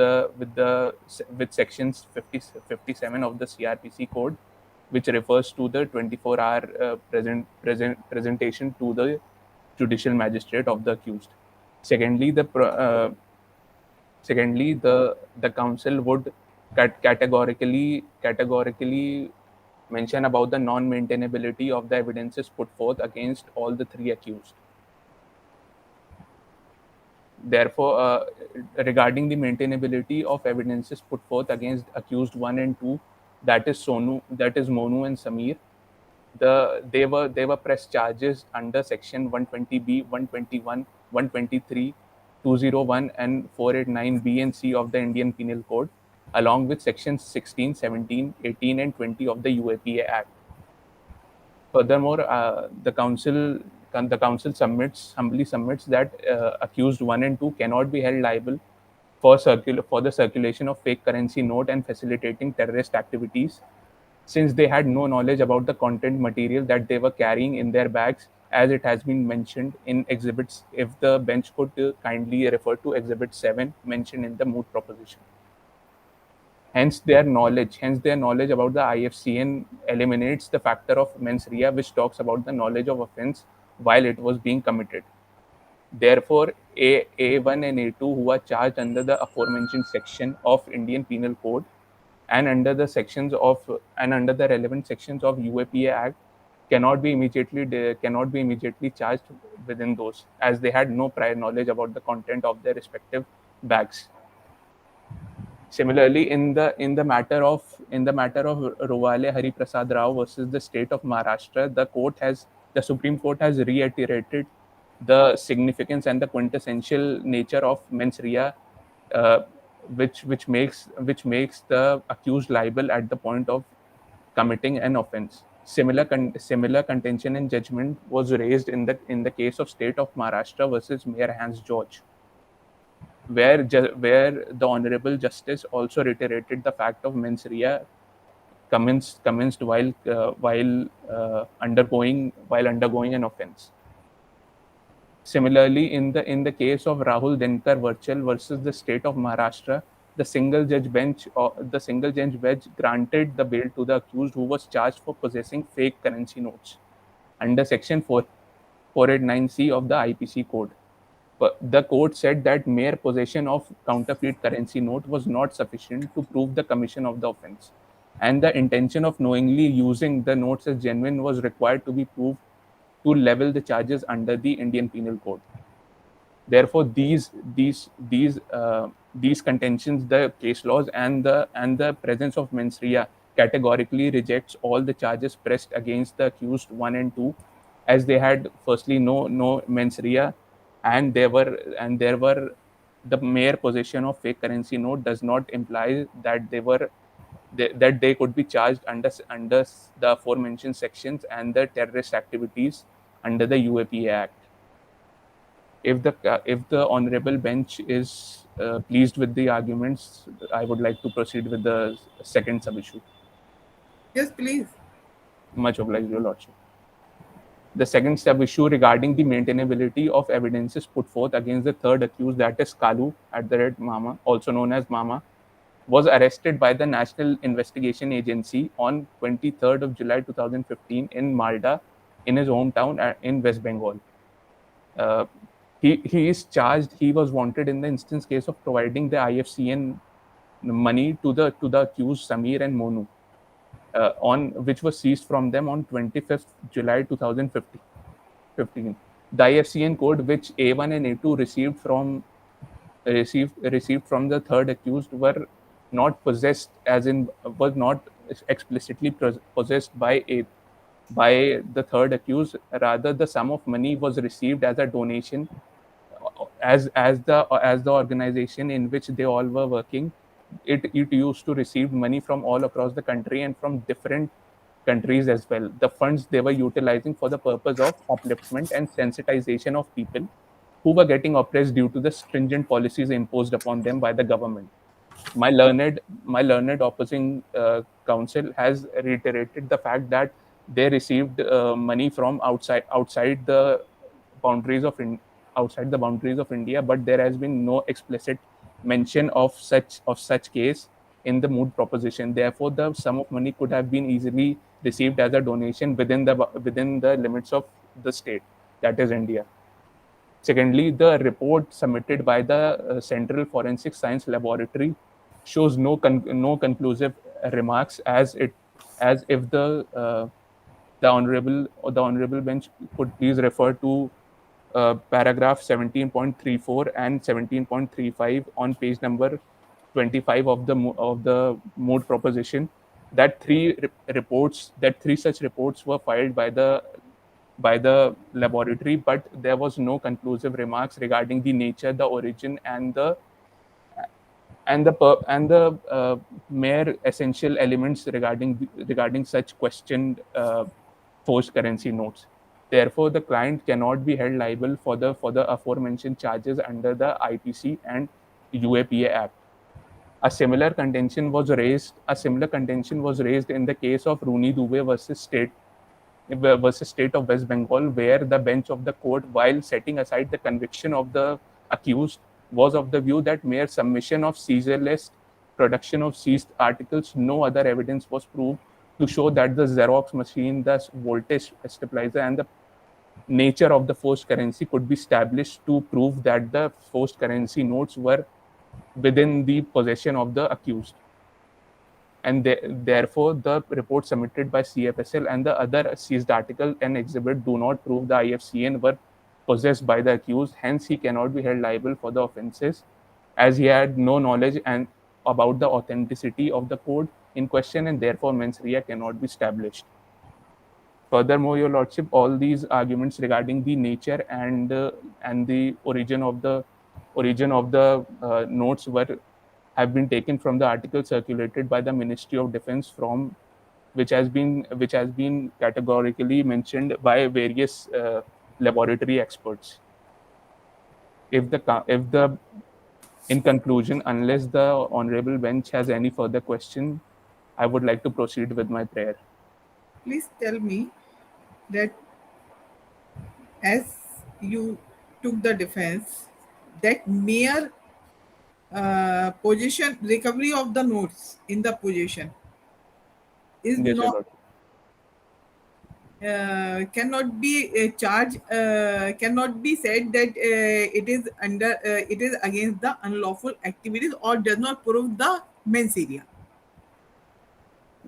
sections 57 of the CRPC code, which refers to the 24-hour presentation to the judicial magistrate of the accused. Secondly, the council would categorically mention about the non-maintainability of the evidences put forth against all the three accused. Therefore, regarding the maintainability of evidences put forth against accused 1 and 2, that is Monu and Samir, they were pressed charges under section 120B, 121, 123, 201 and 489B and C of the Indian Penal Code, along with sections 16, 17, 18 and 20 of the UAPA Act. Furthermore, the council humbly submits that accused 1 and 2 cannot be held liable for the circulation of fake currency note and facilitating terrorist activities, since they had no knowledge about the content material that they were carrying in their bags, as it has been mentioned in exhibits. If the bench could kindly refer to Exhibit 7 mentioned in the moot proposition. Hence, their knowledge about the IFCN eliminates the factor of mens rea, which talks about the knowledge of offense while it was being committed. Therefore, A1 and A2, who are charged under the aforementioned section of Indian Penal Code and under the relevant sections of UAPA Act, cannot be immediately charged within those, as they had no prior knowledge about the content of their respective bags. Similarly, in the matter of Rovale Hari Prasad Rao versus the state of Maharashtra, the Supreme Court has reiterated the significance and the quintessential nature of mens rea, which makes the accused liable at the point of committing an offense. Similar contention and judgment was raised in the case of state of Maharashtra versus Mayor Hans George, where the Honorable Justice also reiterated the fact of mens rea commenced while undergoing an offense. Similarly, in the case of Rahul Dinkar Virchal versus the state of Maharashtra, the single judge bench granted the bail to the accused who was charged for possessing fake currency notes under Section 489C of the IPC code. But the court said that mere possession of counterfeit currency note was not sufficient to prove the commission of the offense, and the intention of knowingly using the notes as genuine was required to be proved to level the charges under the Indian Penal Code. Therefore, these contentions, the case laws, and the presence of mens rea categorically rejects all the charges pressed against the accused 1 and 2, as they had firstly no mens rea, and there were the mere possession of fake currency note does not imply that they could be charged under the aforementioned sections and the terrorist activities under the UAPA Act. If the honorable bench is pleased with the arguments, I would like to proceed with the second sub-issue. Yes, please. Much obliged, Your Lordship. The second sub-issue regarding the maintainability of evidences put forth against the third accused, that is Kalu @Mama, also known as Mama, was arrested by the National Investigation Agency on 23rd of July 2015 in Malda, in his hometown in West Bengal. He is charged. He was wanted in the instance case of providing the IFCN money to the accused Samir and Monu, which was seized from them on 25th July 2015. The IFCN code which A1 and A2 received from the third accused were not possessed, was not explicitly possessed by the third accused. Rather, the sum of money was received as a donation, as the organization in which they all were working. It used to receive money from all across the country and from different countries as well. The funds they were utilizing for the purpose of upliftment and sensitization of people who were getting oppressed due to the stringent policies imposed upon them by the government. My learned opposing counsel has reiterated the fact that they received money from outside the boundaries of India, but there has been no explicit mention of such case in the mood proposition. Therefore, the sum of money could have been easily received as a donation within the limits of the state, that is India. Secondly, the report submitted by the Central Forensic Science Laboratory shows no conclusive remarks, as if the honorable bench could please refer to paragraph 17.34 and 17.35 on page number 25 of the mood proposition. That three such reports were filed by the laboratory, but there was no conclusive remarks regarding the nature, the origin, and the mere essential elements regarding such questioned forged currency notes. Therefore, the client cannot be held liable for the aforementioned charges under the IPC and UAPA Act. A similar contention was raised in the case of Rooney Dubey versus State of West Bengal, where the bench of the court, while setting aside the conviction of the accused, was of the view that mere submission of seizure-less production of seized articles, no other evidence was proved to show that the Xerox machine, the voltage stabilizer, and the nature of the forged currency could be established to prove that the forged currency notes were within the possession of the accused. And therefore, the report submitted by CFSL and the other seized article and exhibit do not prove the IFCN were possessed by the accused. Hence, he cannot be held liable for the offences, as he had no knowledge about the authenticity of the code in question, and therefore mens rea cannot be established. Furthermore, Your Lordship, all these arguments regarding the nature and the origin of the notes have been taken from the article circulated by the Ministry of Defence, which has been categorically mentioned by various laboratory experts. In conclusion, unless the honorable bench has any further question, I would like to proceed with my prayer. Please tell me that as you took the defense, that mere position recovery of the notes in the position is Yes, Your not Lordship. cannot be charged, cannot be said that it is under it is against the unlawful activities or does not prove the mens rea.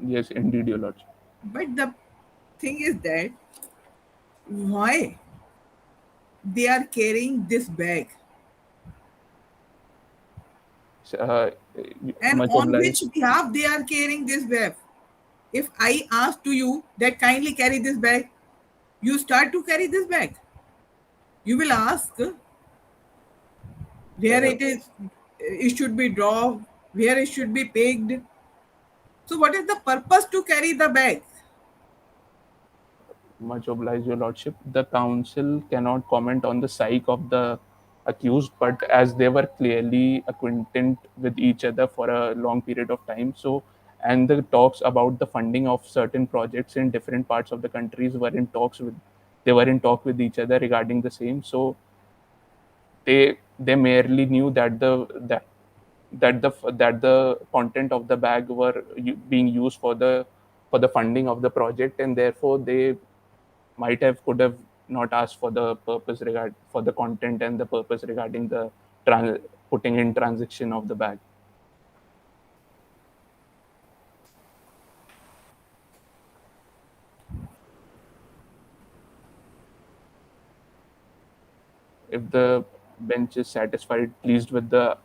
Yes, indeed, Your Lordship. But the thing is that why they are carrying this bag Uh, and much on obliged. which behalf they are carrying this bag. If I ask to you that kindly carry this bag, you start to carry this bag. You will ask where it is, it should be dropped, where it should be pegged. So what is the purpose to carry the bag? Much obliged, Your Lordship. The council cannot comment on the psyche of the accused, but as they were clearly acquainted with each other for a long period of time, and the talks about the funding of certain projects in different parts of the countries were in talks with, they were in talk with each other regarding the same. So they merely knew that the content of the bag were being used for the funding of the project, and therefore they could have not asked for the purpose for the content and the purpose regarding the putting in transaction of the bag. If the bench is satisfied, pleased with the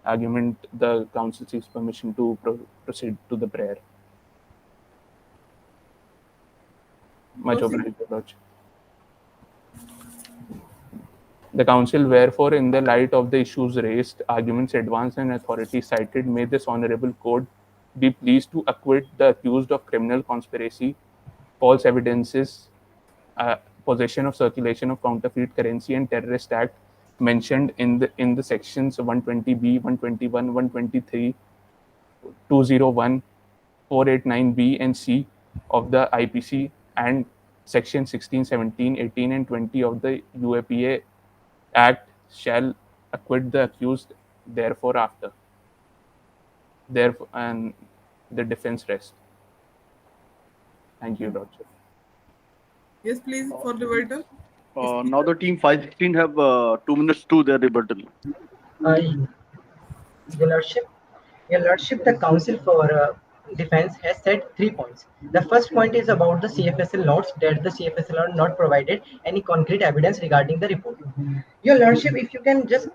argument, the council seeks permission to proceed to the prayer. Much Proceed. obliged, Your Lordship. The council, wherefore, in the light of the issues raised, arguments advanced, and authority cited, may this honorable court be pleased to acquit the accused of criminal conspiracy, false evidences, possession of circulation of counterfeit currency, and terrorist act mentioned in the sections 120B, 121, 123, 201, 489B and C of the IPC, and section 16, 17, 18, and 20 of the UAPA Act, shall acquit the accused therefore after. Therefore, and the defense rests. Thank you, Lordship. Yes, please, for rebuttal. Now the team 516 have 2 minutes to their rebuttal. Your Lordship, the Council for Defense has said 3 points. The first point is about the CFSL notes, that the CFSL are not provided any concrete evidence regarding the report. Your Lordship, if you can just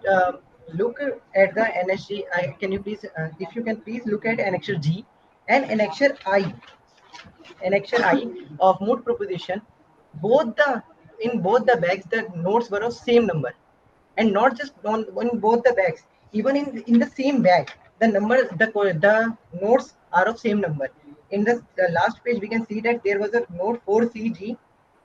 look at the NSG, can you please, if you can please look at Annexure G and Annexure I of moot proposition. In both the bags, the notes were of same number, and not just on both the bags, even in the same bag, the notes are of same number. In the last page, we can see that there was a note 4CG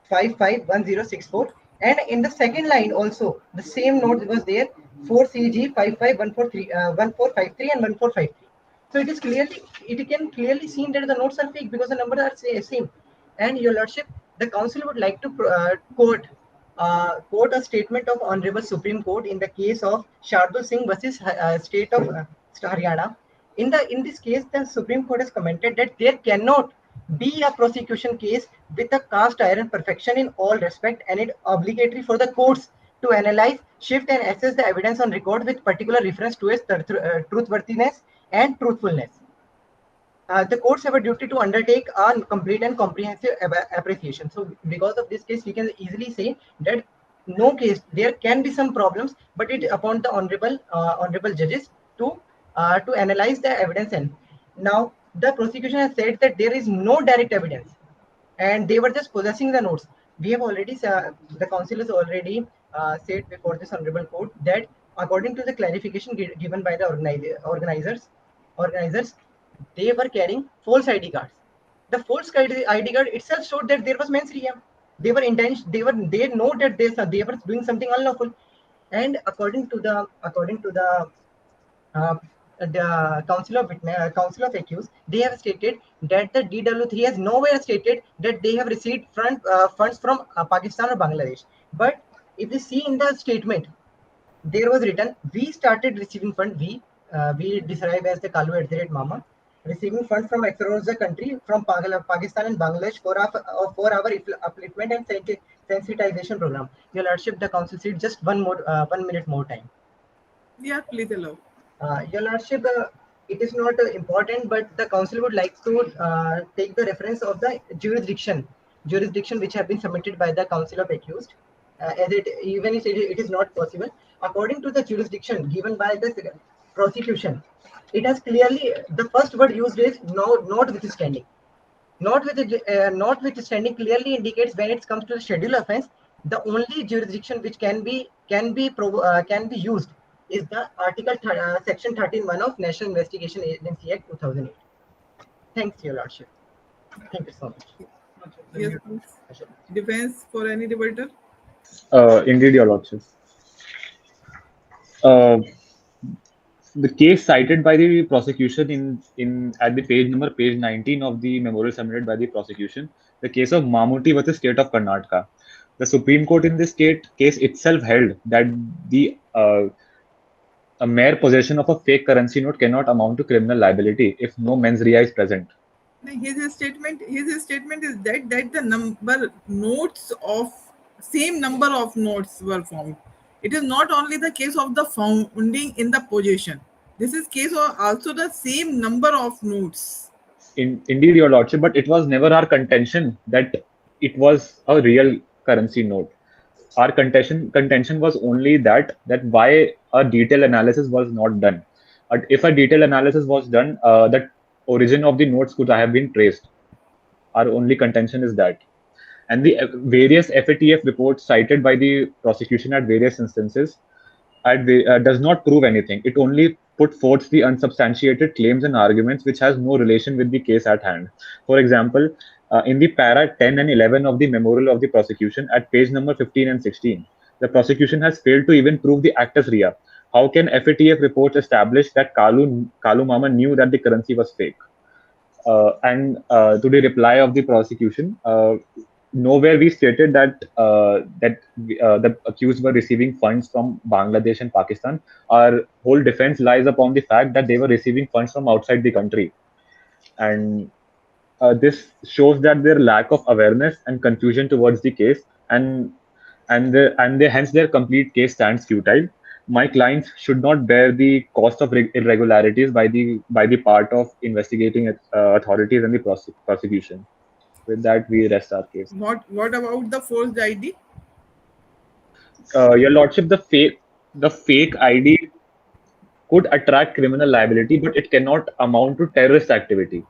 551064, and in the second line also the same note was there, 4CG 551453 1453 and 1453. So it can clearly seen that the notes are fake because the numbers are same. And Your Lordship, the council would like to quote a statement of Honorable Supreme Court in the case of Shardul Singh versus State of Haryana. In this case, the Supreme Court has commented that there cannot be a prosecution case with a cast iron perfection in all respect, and it obligatory for the courts to analyze, shift, and assess the evidence on record with particular reference to its truthworthiness and truthfulness. The courts have a duty to undertake a complete and comprehensive appreciation. So because of this case, we can easily say that no case, there can be some problems, but it upon the honorable judges to analyze the evidence. And now the prosecution has said that there is no direct evidence, and they were just possessing the notes. We have already, the council has already said before this honorable court that according to the clarification given by the organizers, they were carrying false ID cards. The false ID card itself showed that there was mens rea. They were intention. They know that they were doing something unlawful. And according to the Council of Accused, they have stated that the DW3 has nowhere stated that they have received funds from Pakistan or Bangladesh. But if you see in the statement, there was written, we started receiving funds. we describe as the Kalu@Mama, receiving funds from across the country, from Pakistan and Bangladesh for our upliftment and sensitization program. Your Lordship, the council seat just 1 minute more time. Yeah, please allow. Your Lordship, it is not important, but the council would like to take the reference of the jurisdiction which have been submitted by the council of accused, as it even if it is not possible. According to the jurisdiction given by the prosecution, it has clearly, the first word used is notwithstanding. Notwithstanding clearly indicates when it comes to the schedule offense, the only jurisdiction which can be used is the section 13(1) of National Investigation Agency Act 2008. Thanks, Your Lordship. Thank you so much. Yes, please. Defense for any debater? Indeed, Your Lordship. The case cited by the prosecution in at the page 19 of the memorial submitted by the prosecution, the case of Mammootty versus State of Karnataka. The Supreme Court in this case itself held that a mere possession of a fake currency note cannot amount to criminal liability if no mens rea is present. His statement is that the notes of same number of notes were found. It is not only the case of the founding in the possession. This is case of also the same number of notes. Indeed, Your Lordship, but it was never our contention that it was a real currency note. Our contention was only that why a detailed analysis was not done. If a detailed analysis was done, the origin of the notes could have been traced. Our only contention is that. And the various FATF reports cited by the prosecution at various instances does not prove anything. It only put forth the unsubstantiated claims and arguments which has no relation with the case at hand. For example, in the para 10 and 11 of the memorial of the prosecution at page number 15 and 16, the prosecution has failed to even prove the actus rea. How can FATF reports establish that Kalu Mama knew that the currency was fake? And to the reply of the prosecution, nowhere we stated that the accused were receiving funds from Bangladesh and Pakistan. Our whole defense lies upon the fact that they were receiving funds from outside the country, and this shows that their lack of awareness and confusion towards the case, and hence their complete case stands futile. My clients should not bear the cost of irregularities by the part of investigating authorities and the prosecution. With that, we rest our case. What about the forged ID? Your Lordship, the fake ID could attract criminal liability, but it cannot amount to terrorist activity.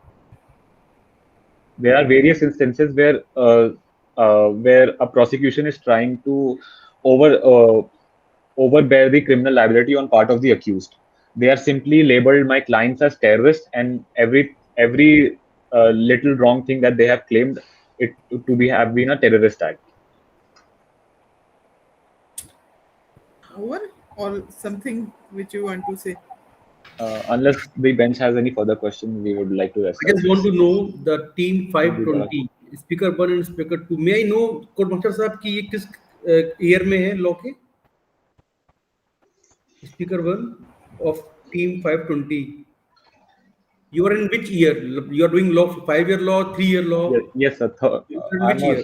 There are various instances where a prosecution is trying to overbear the criminal liability on part of the accused. They are simply labeled my clients as terrorists, and every little wrong thing that they have claimed it to have been a terrorist act. Over or something which you want to say? Unless the bench has any further questions, we would like to rest. I just want to know the team 520, Speaker 1 and Speaker 2. May I know, Court Master Sahab, ki ye kis year mein hai law ke? Speaker 1 of team 520. You are in which year? You are doing law, 5-year law, 3-year law? Yes, sir. I'm a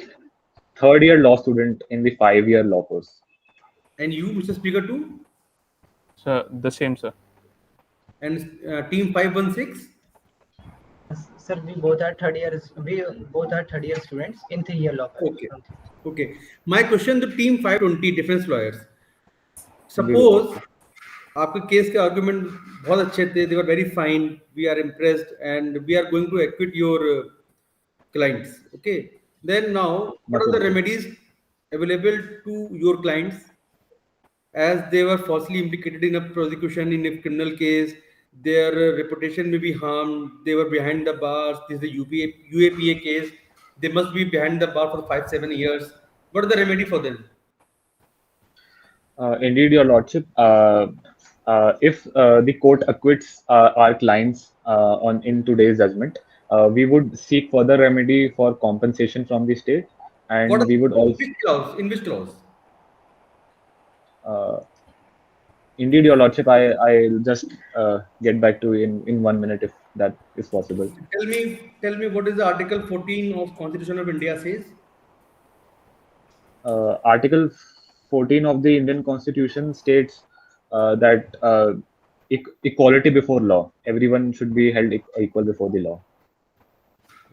third-year law student in the 5-year law course. And you, Mr. Speaker 2? Sir, the same, sir. And team 516? Sir, we both are third year students in 3-year law. Okay. My question to team 520 defense lawyers. Suppose आपके case के argument बहुत अच्छे थे, they were very fine, we are impressed, and we are going to acquit your clients. Okay. Then now, what are the remedies available to your clients as they were falsely implicated in a prosecution in a criminal case? Their reputation may be harmed. They were behind the bars. This is the UAPA case. They must be behind the bar for 5-7 years. What is the remedy for them? Indeed, Your Lordship. If the court acquits our clients in today's judgment, we would seek further remedy for compensation from the state, and we would also. In which clause? Indeed, Your Lordship, I'll just get back to you in 1 minute if that is possible. Tell me what is the Article 14 of Constitution of India says? Article 14 of the Indian Constitution states that equality before law. Everyone should be held equal before the law.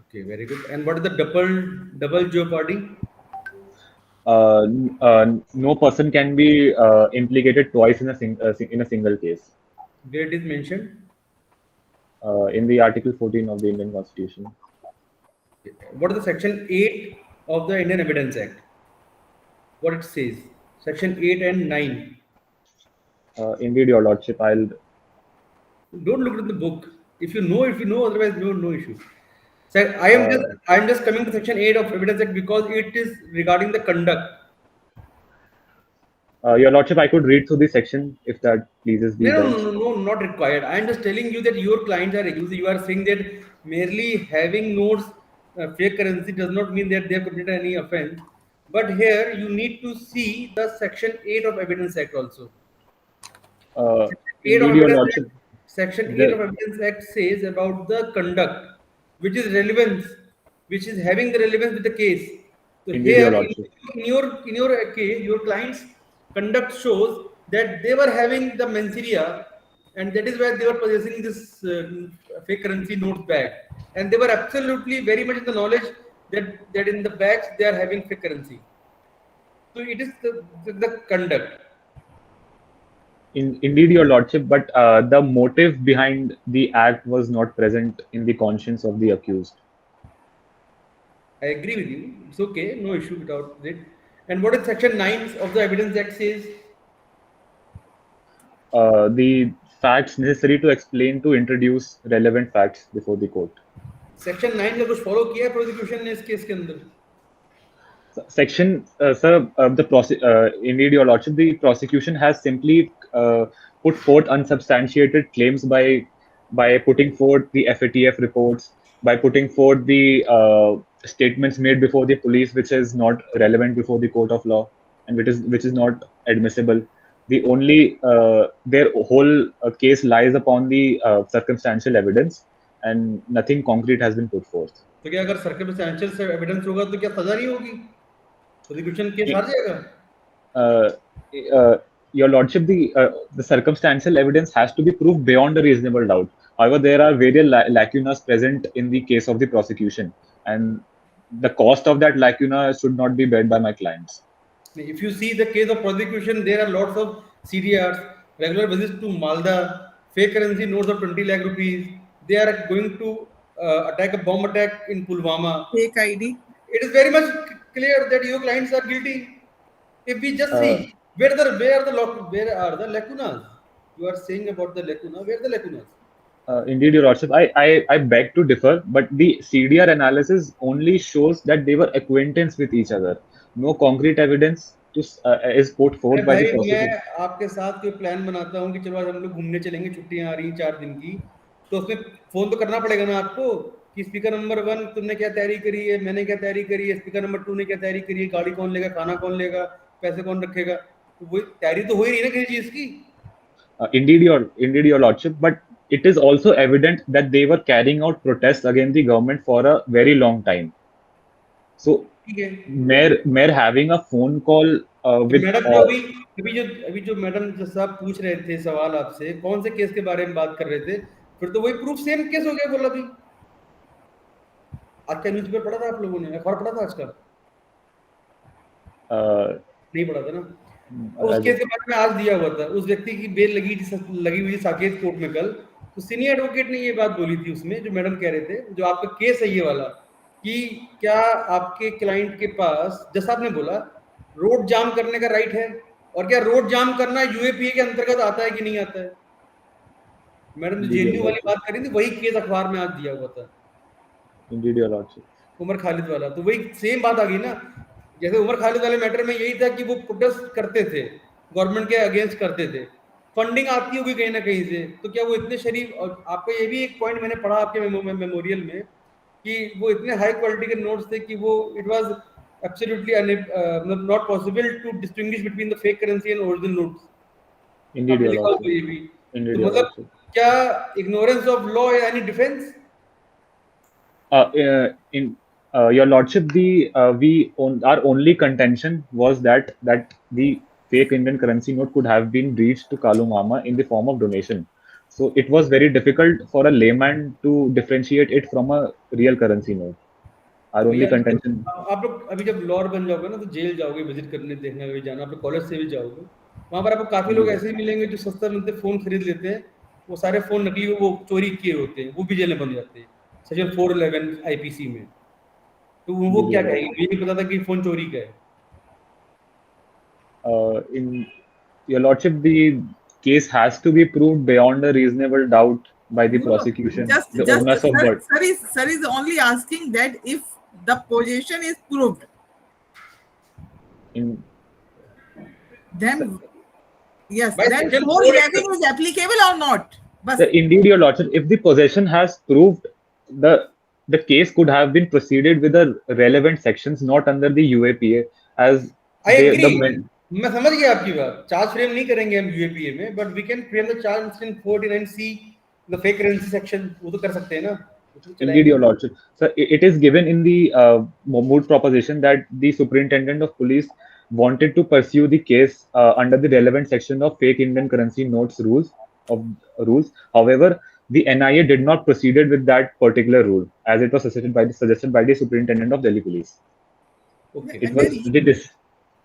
Okay, very good. And what is the double jeopardy? No person can be implicated twice in in a single case. Where it is mentioned? In the Article 14 of the Indian Constitution. What is the Section 8 of the Indian Evidence Act? What it says? Section 8 and 9. Indeed, Your Lordship, Don't look at the book. If you know, otherwise no issue. So I am just coming to Section 8 of Evidence Act because it is regarding the conduct. Your Lordship, I could read through the section if that pleases the No, not required. I am just telling you that your clients are accused. You are saying that merely having notes, fake currency does not mean that they have committed any offense. But here you need to see the Section 8 of Evidence Act also. Section 8 of Evidence Act says about the conduct, which is relevance, which is having the relevance with the case. So here, in your case, your client's conduct shows that they were having the menseria, and that is why they were possessing this fake currency notes bag, and they were absolutely very much in the knowledge that in the bags they are having fake currency. So it is the conduct. Indeed, Your Lordship, but the motive behind the act was not present in the conscience of the accused. I agree with you. It's okay, no issue without it. And what is Section 9 of the Evidence Act says? The facts necessary to explain to introduce relevant facts before the court. Section 9 का कुछ follow किया है prosecution ने इस case के अंदर? Section, sir, indeed, Your Lordship, the prosecution has simply put forth unsubstantiated claims by putting forth the FATF reports, by putting forth the statements made before the police, which is not relevant before the court of law and which is not admissible. The only their whole case lies upon the circumstantial evidence, and nothing concrete has been put forth. तो क्या अगर circumstantial evidence होगा तो क्या सजा नहीं होगी? Prosecution case हार जाएगा? Your Lordship, the circumstantial evidence has to be proved beyond a reasonable doubt. However, there are various lacunas present in the case of the prosecution, and the cost of that lacuna should not be borne by my clients. If you see the case of prosecution, there are lots of CDRs, regular visits to Malda, fake currency notes of 20 lakh rupees. They are going to attack a bomb attack in Pulwama. Fake ID. It is very much clear that your clients are guilty. If we just see where are the lacunas? You are saying about the lacuna. Where are the lacunas? Indeed, Your Lordship, I beg to differ, but the CDR analysis only shows that they were acquaintance with each other. No concrete evidence is put forth by the prosecution. मैं आपके साथ कोई plan बनाता हूँ कि चलो आज हम लोग घूमने चलेंगे, छुट्टियां आ रही 4 दिन की, तो उसमें फोन तो करना पड़ेगा ना आपको कि स्पीकर नंबर 1 तुमने क्या तैयारी करी है, मैंने क्या तैयारी करी है, स्पीकर नंबर 2 ने क्या तैयारी करी है, गाड़ी कौन लेगा, खाना कौन लेगा, पैसे कौन रखेगा, तो वो तैयारी तो हो ही रही ना किसी चीज की. Indeed, Your Lordship, but it is also evident that they were carrying out protests against the government for a very long time. So, mere having a phone call with. अभी जो मैडम साहब पूछ रहे थे सवाल आपसे, कौन से केस के बारे में बात कर रहे थे, फिर तो वही प्रूफ सेम केस हो गया. बोला अभी आज का न्यूज़पेपर पढ़ा था आप लोगों ने, अखबार पढ़ा था आज का? नहीं पढ़ा था ना. उस केस के बारे में आज दिया हुआ था. उस व्यक्ति की बेल लगी हुई साकेत कोर्ट में कल. तो सीनियर एडवोकेट ने ये बात बोली थी उसमें, जो मैडम कह रहे थे, जो आपका केस है ये वाला, कि क्या आपके क्लाइंट के पास, जैसा आपने बोला, रोड जाम करने का राइट है, और क्या रोड जाम करना यूएपीए के अंतर्गत आता है कि नहीं आता है? मैडम जेएनयू वाली बात कर रही थी, वही केस अखबार में आज दिया हुआ था. Indeed, Your Lordship. Umar Khalid वाला. तो वही सेम बात आ गई ना. जैसे उमर खालिद वाले मैटर में यही था कि वो प्रोटेस्ट करते थे, गवर्नमेंट के अगेंस्ट करते थे, फंडिंग आती होगी कहीं ना कहीं से, तो क्या वो इतने शरीफ. और आपका ये भी एक पॉइंट मैंने पढ़ा आपके मेमोरियल में कि वो इतने हाई क्वालिटी के नोट्स थे कि वो it was absolutely not possible to distinguish between the fake currency and original notes. Indeed, आपने your लिखा होगा lordship. ये भी. Indeed, तो your मतलब lordship. क्या ignorance of law is any defense? In your lordship, our only contention was that the fake Indian currency note could have been reached to Kalu Mama in the form of donation. So it was very difficult for a layman to differentiate it from a real currency note. Our only भैया contention. आप लोग अभी जब lawyer बन जाओगे ना तो jail जाओगे, विजिट करने देखने कभी जाना, आप लोग कॉलेज से भी जाओगे, वहां पर आपको काफी लोग ऐसे ही मिलेंगे जो सस्ता मिलते फोन खरीद लेते हैं, वो सारे फोन नकली वो चोरी किए होते हैं, वो भी जेल में बन जाते हैं सेक्शन 411 आईपीसी में. तो वो क्या कहेंगे, मुझे नहीं पता था कि फोन चोरी का है. In your lordship, the case has to be proved beyond a reasonable doubt by the No, prosecution. just The onus of what? sir is only asking that if the possession is proved, In then yes, By then section 411 is applicable or not. But indeed, your lordship, if the possession has proved, the case could have been proceeded with the relevant sections not under the UAPA as I they, agree. the मैं समझ गया आपकी बात. Charge frame नहीं करेंगे हम UAPA में, but we can frame the charge in 49C the fake currency section, वो तो कर सकते हैं ना. Indeed, your lordship. So it is given in the moot proposition that the superintendent of police wanted to pursue the case under the relevant section of fake Indian currency notes rules. However, the NIA did not proceeded with that particular rule as it was suggested by the superintendent of Delhi Police. Okay.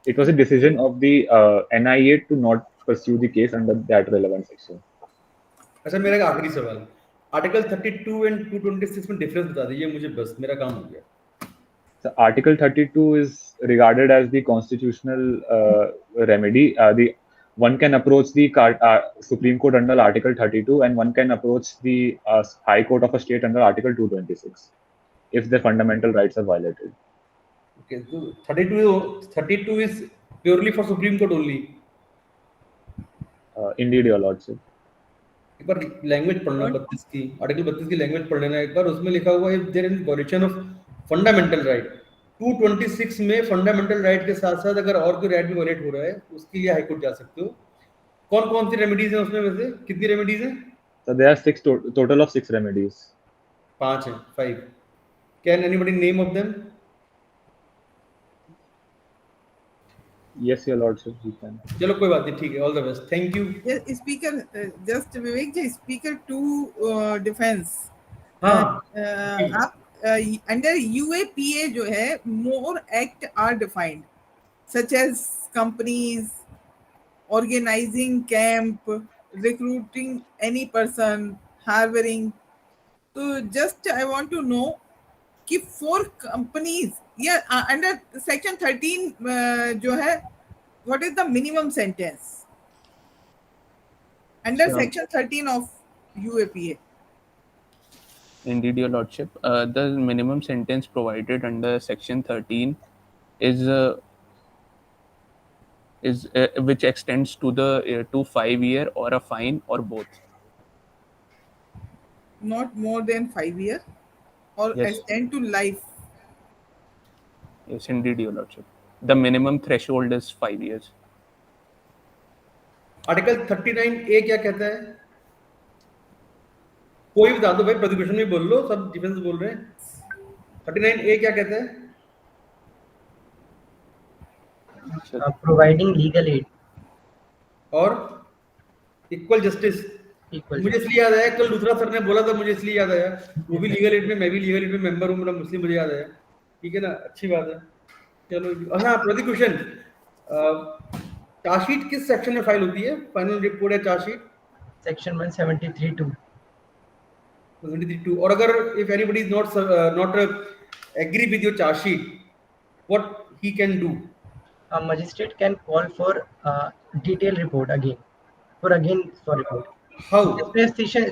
It was a decision of the NIA to not pursue the case under that relevant section. अच्छा, मेरा एक आखिरी सवाल, article 32 and 226 में difference बता दीजिए मुझे, बस मेरा काम हो गया. So Article 32 is regarded as the constitutional remedy. One can approach the Supreme Court under Article 32, and one can approach the High Court of a state under Article 226 if their fundamental rights are violated. Okay, so 32 is purely for Supreme Court only. Indeed, your lordship. एक बार language पढ़ना 32 की, article 32 की language पढ़ लेना एक बार. उसमें लिखा हुआ है there is violation of fundamental right. 226 में फंडामेंटल राइट के साथ साथ अगर और कोई राइट भी वायलेट हो रहा है उसके लिए हाई कोर्ट जा सकते हो. कौन कौन सी रेमेडीज हैं उसमें, वैसे कितनी रेमेडीज हैं? So there are total of 6 remedies. 5 हैं, 5. Can anybody name of them? Yes, your lordship, you can. चलो कोई बात नहीं, ठीक है. All the best, thank you. yes, speaker, just Vivek ji, speaker to defense. हाँ. आप under UAPA जो है more act are defined such as companies, organizing camp, recruiting any person, harboring. So just I want to know कि 4 companies या under section 13 जो है what is the minimum sentence under Sure. section 13 of UAPA? Indeed, your lordship. The minimum sentence provided under section 13 is which extends to the to 5 year or a fine or both. Not more than 5 years or Yes. extend to life. Yes, indeed, your lordship. The minimum threshold is 5 years. Article 39A क्या कहता है? कोई बता दो भाई, prosecution में बोल लो, सब डिफेंस बोल रहे हैं. 39A क्या कहता है? Providing legal aid. और इक्वल जस्टिस. Equal. मुझे इसलिए याद आया, कल दूसरा सर ने बोला था, मुझे इसलिए याद आया, वो भी लीगल एड में, मैं भी लीगल एड में मेंबर हूँ, मेरा मुस्लिम, मुझे याद आया. ठीक है ना, अच्छी बात है. चलो. हाँ, प्रोसिक्यूशन चार्जशीट किस सेक्शन में फाइल होती है? फाइनल रिपोर्ट या चार्जशीट? Section 173(2). 173(2). और अगर if anybody is not agree with your charge sheet, what he can do? A magistrate can call for detailed report again. For report. How?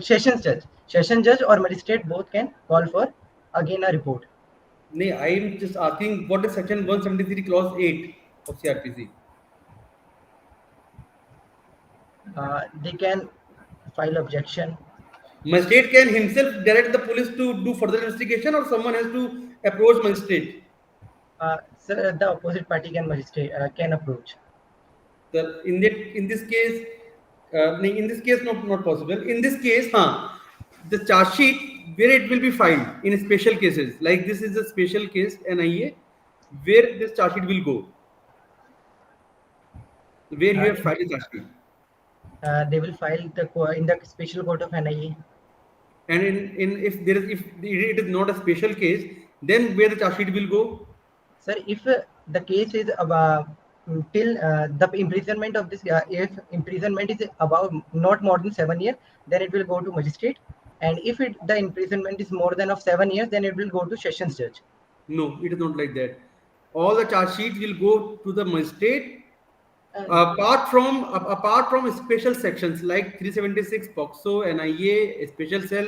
Session judge or magistrate both can call for again a report. नहीं, I am just asking what is section 173 clause 8 of CRPC? They can file objection. Magistrate can himself direct the police to do further investigation, or someone has to approach magistrate? Sir, the opposite party can approach. In this case, in this case, not possible. In this case, the charge sheet where it will be filed in special cases, like this is a special case NIA, where this charge sheet will go, where you have filed a charge sheet. They will file in the special court of NIA. And if it is not a special case, then where the charge sheet will go? Sir, if the case is about till the imprisonment of this, if imprisonment is about not more than 7 years, then it will go to magistrate. And if the imprisonment is more than of 7 years, then it will go to sessions judge. No, it is not like that. All the charge sheet will go to the magistrate. Apart from special sections like 376 POCSO, NIA, special cell,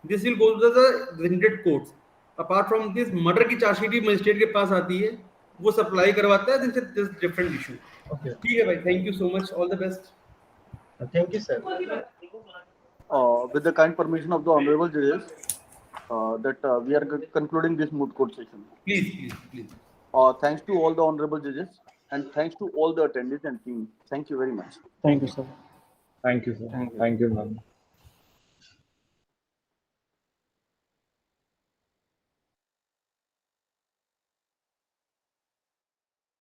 this will go to the designated courts. Apart from this, murder की charge sheet भी magistrate के पास आती है, वो supply करवाता है. This is different issue. Okay. ठीक है भाई, thank you so much. All the best. Thank you, sir. With the kind permission of the honorable judges, that we are concluding this moot court session. Please. Thanks to all the honorable judges and thanks to all the attendees and team. Thank you very much. Thank you, sir. Thank you, sir. Thank you. Thank you, ma'am.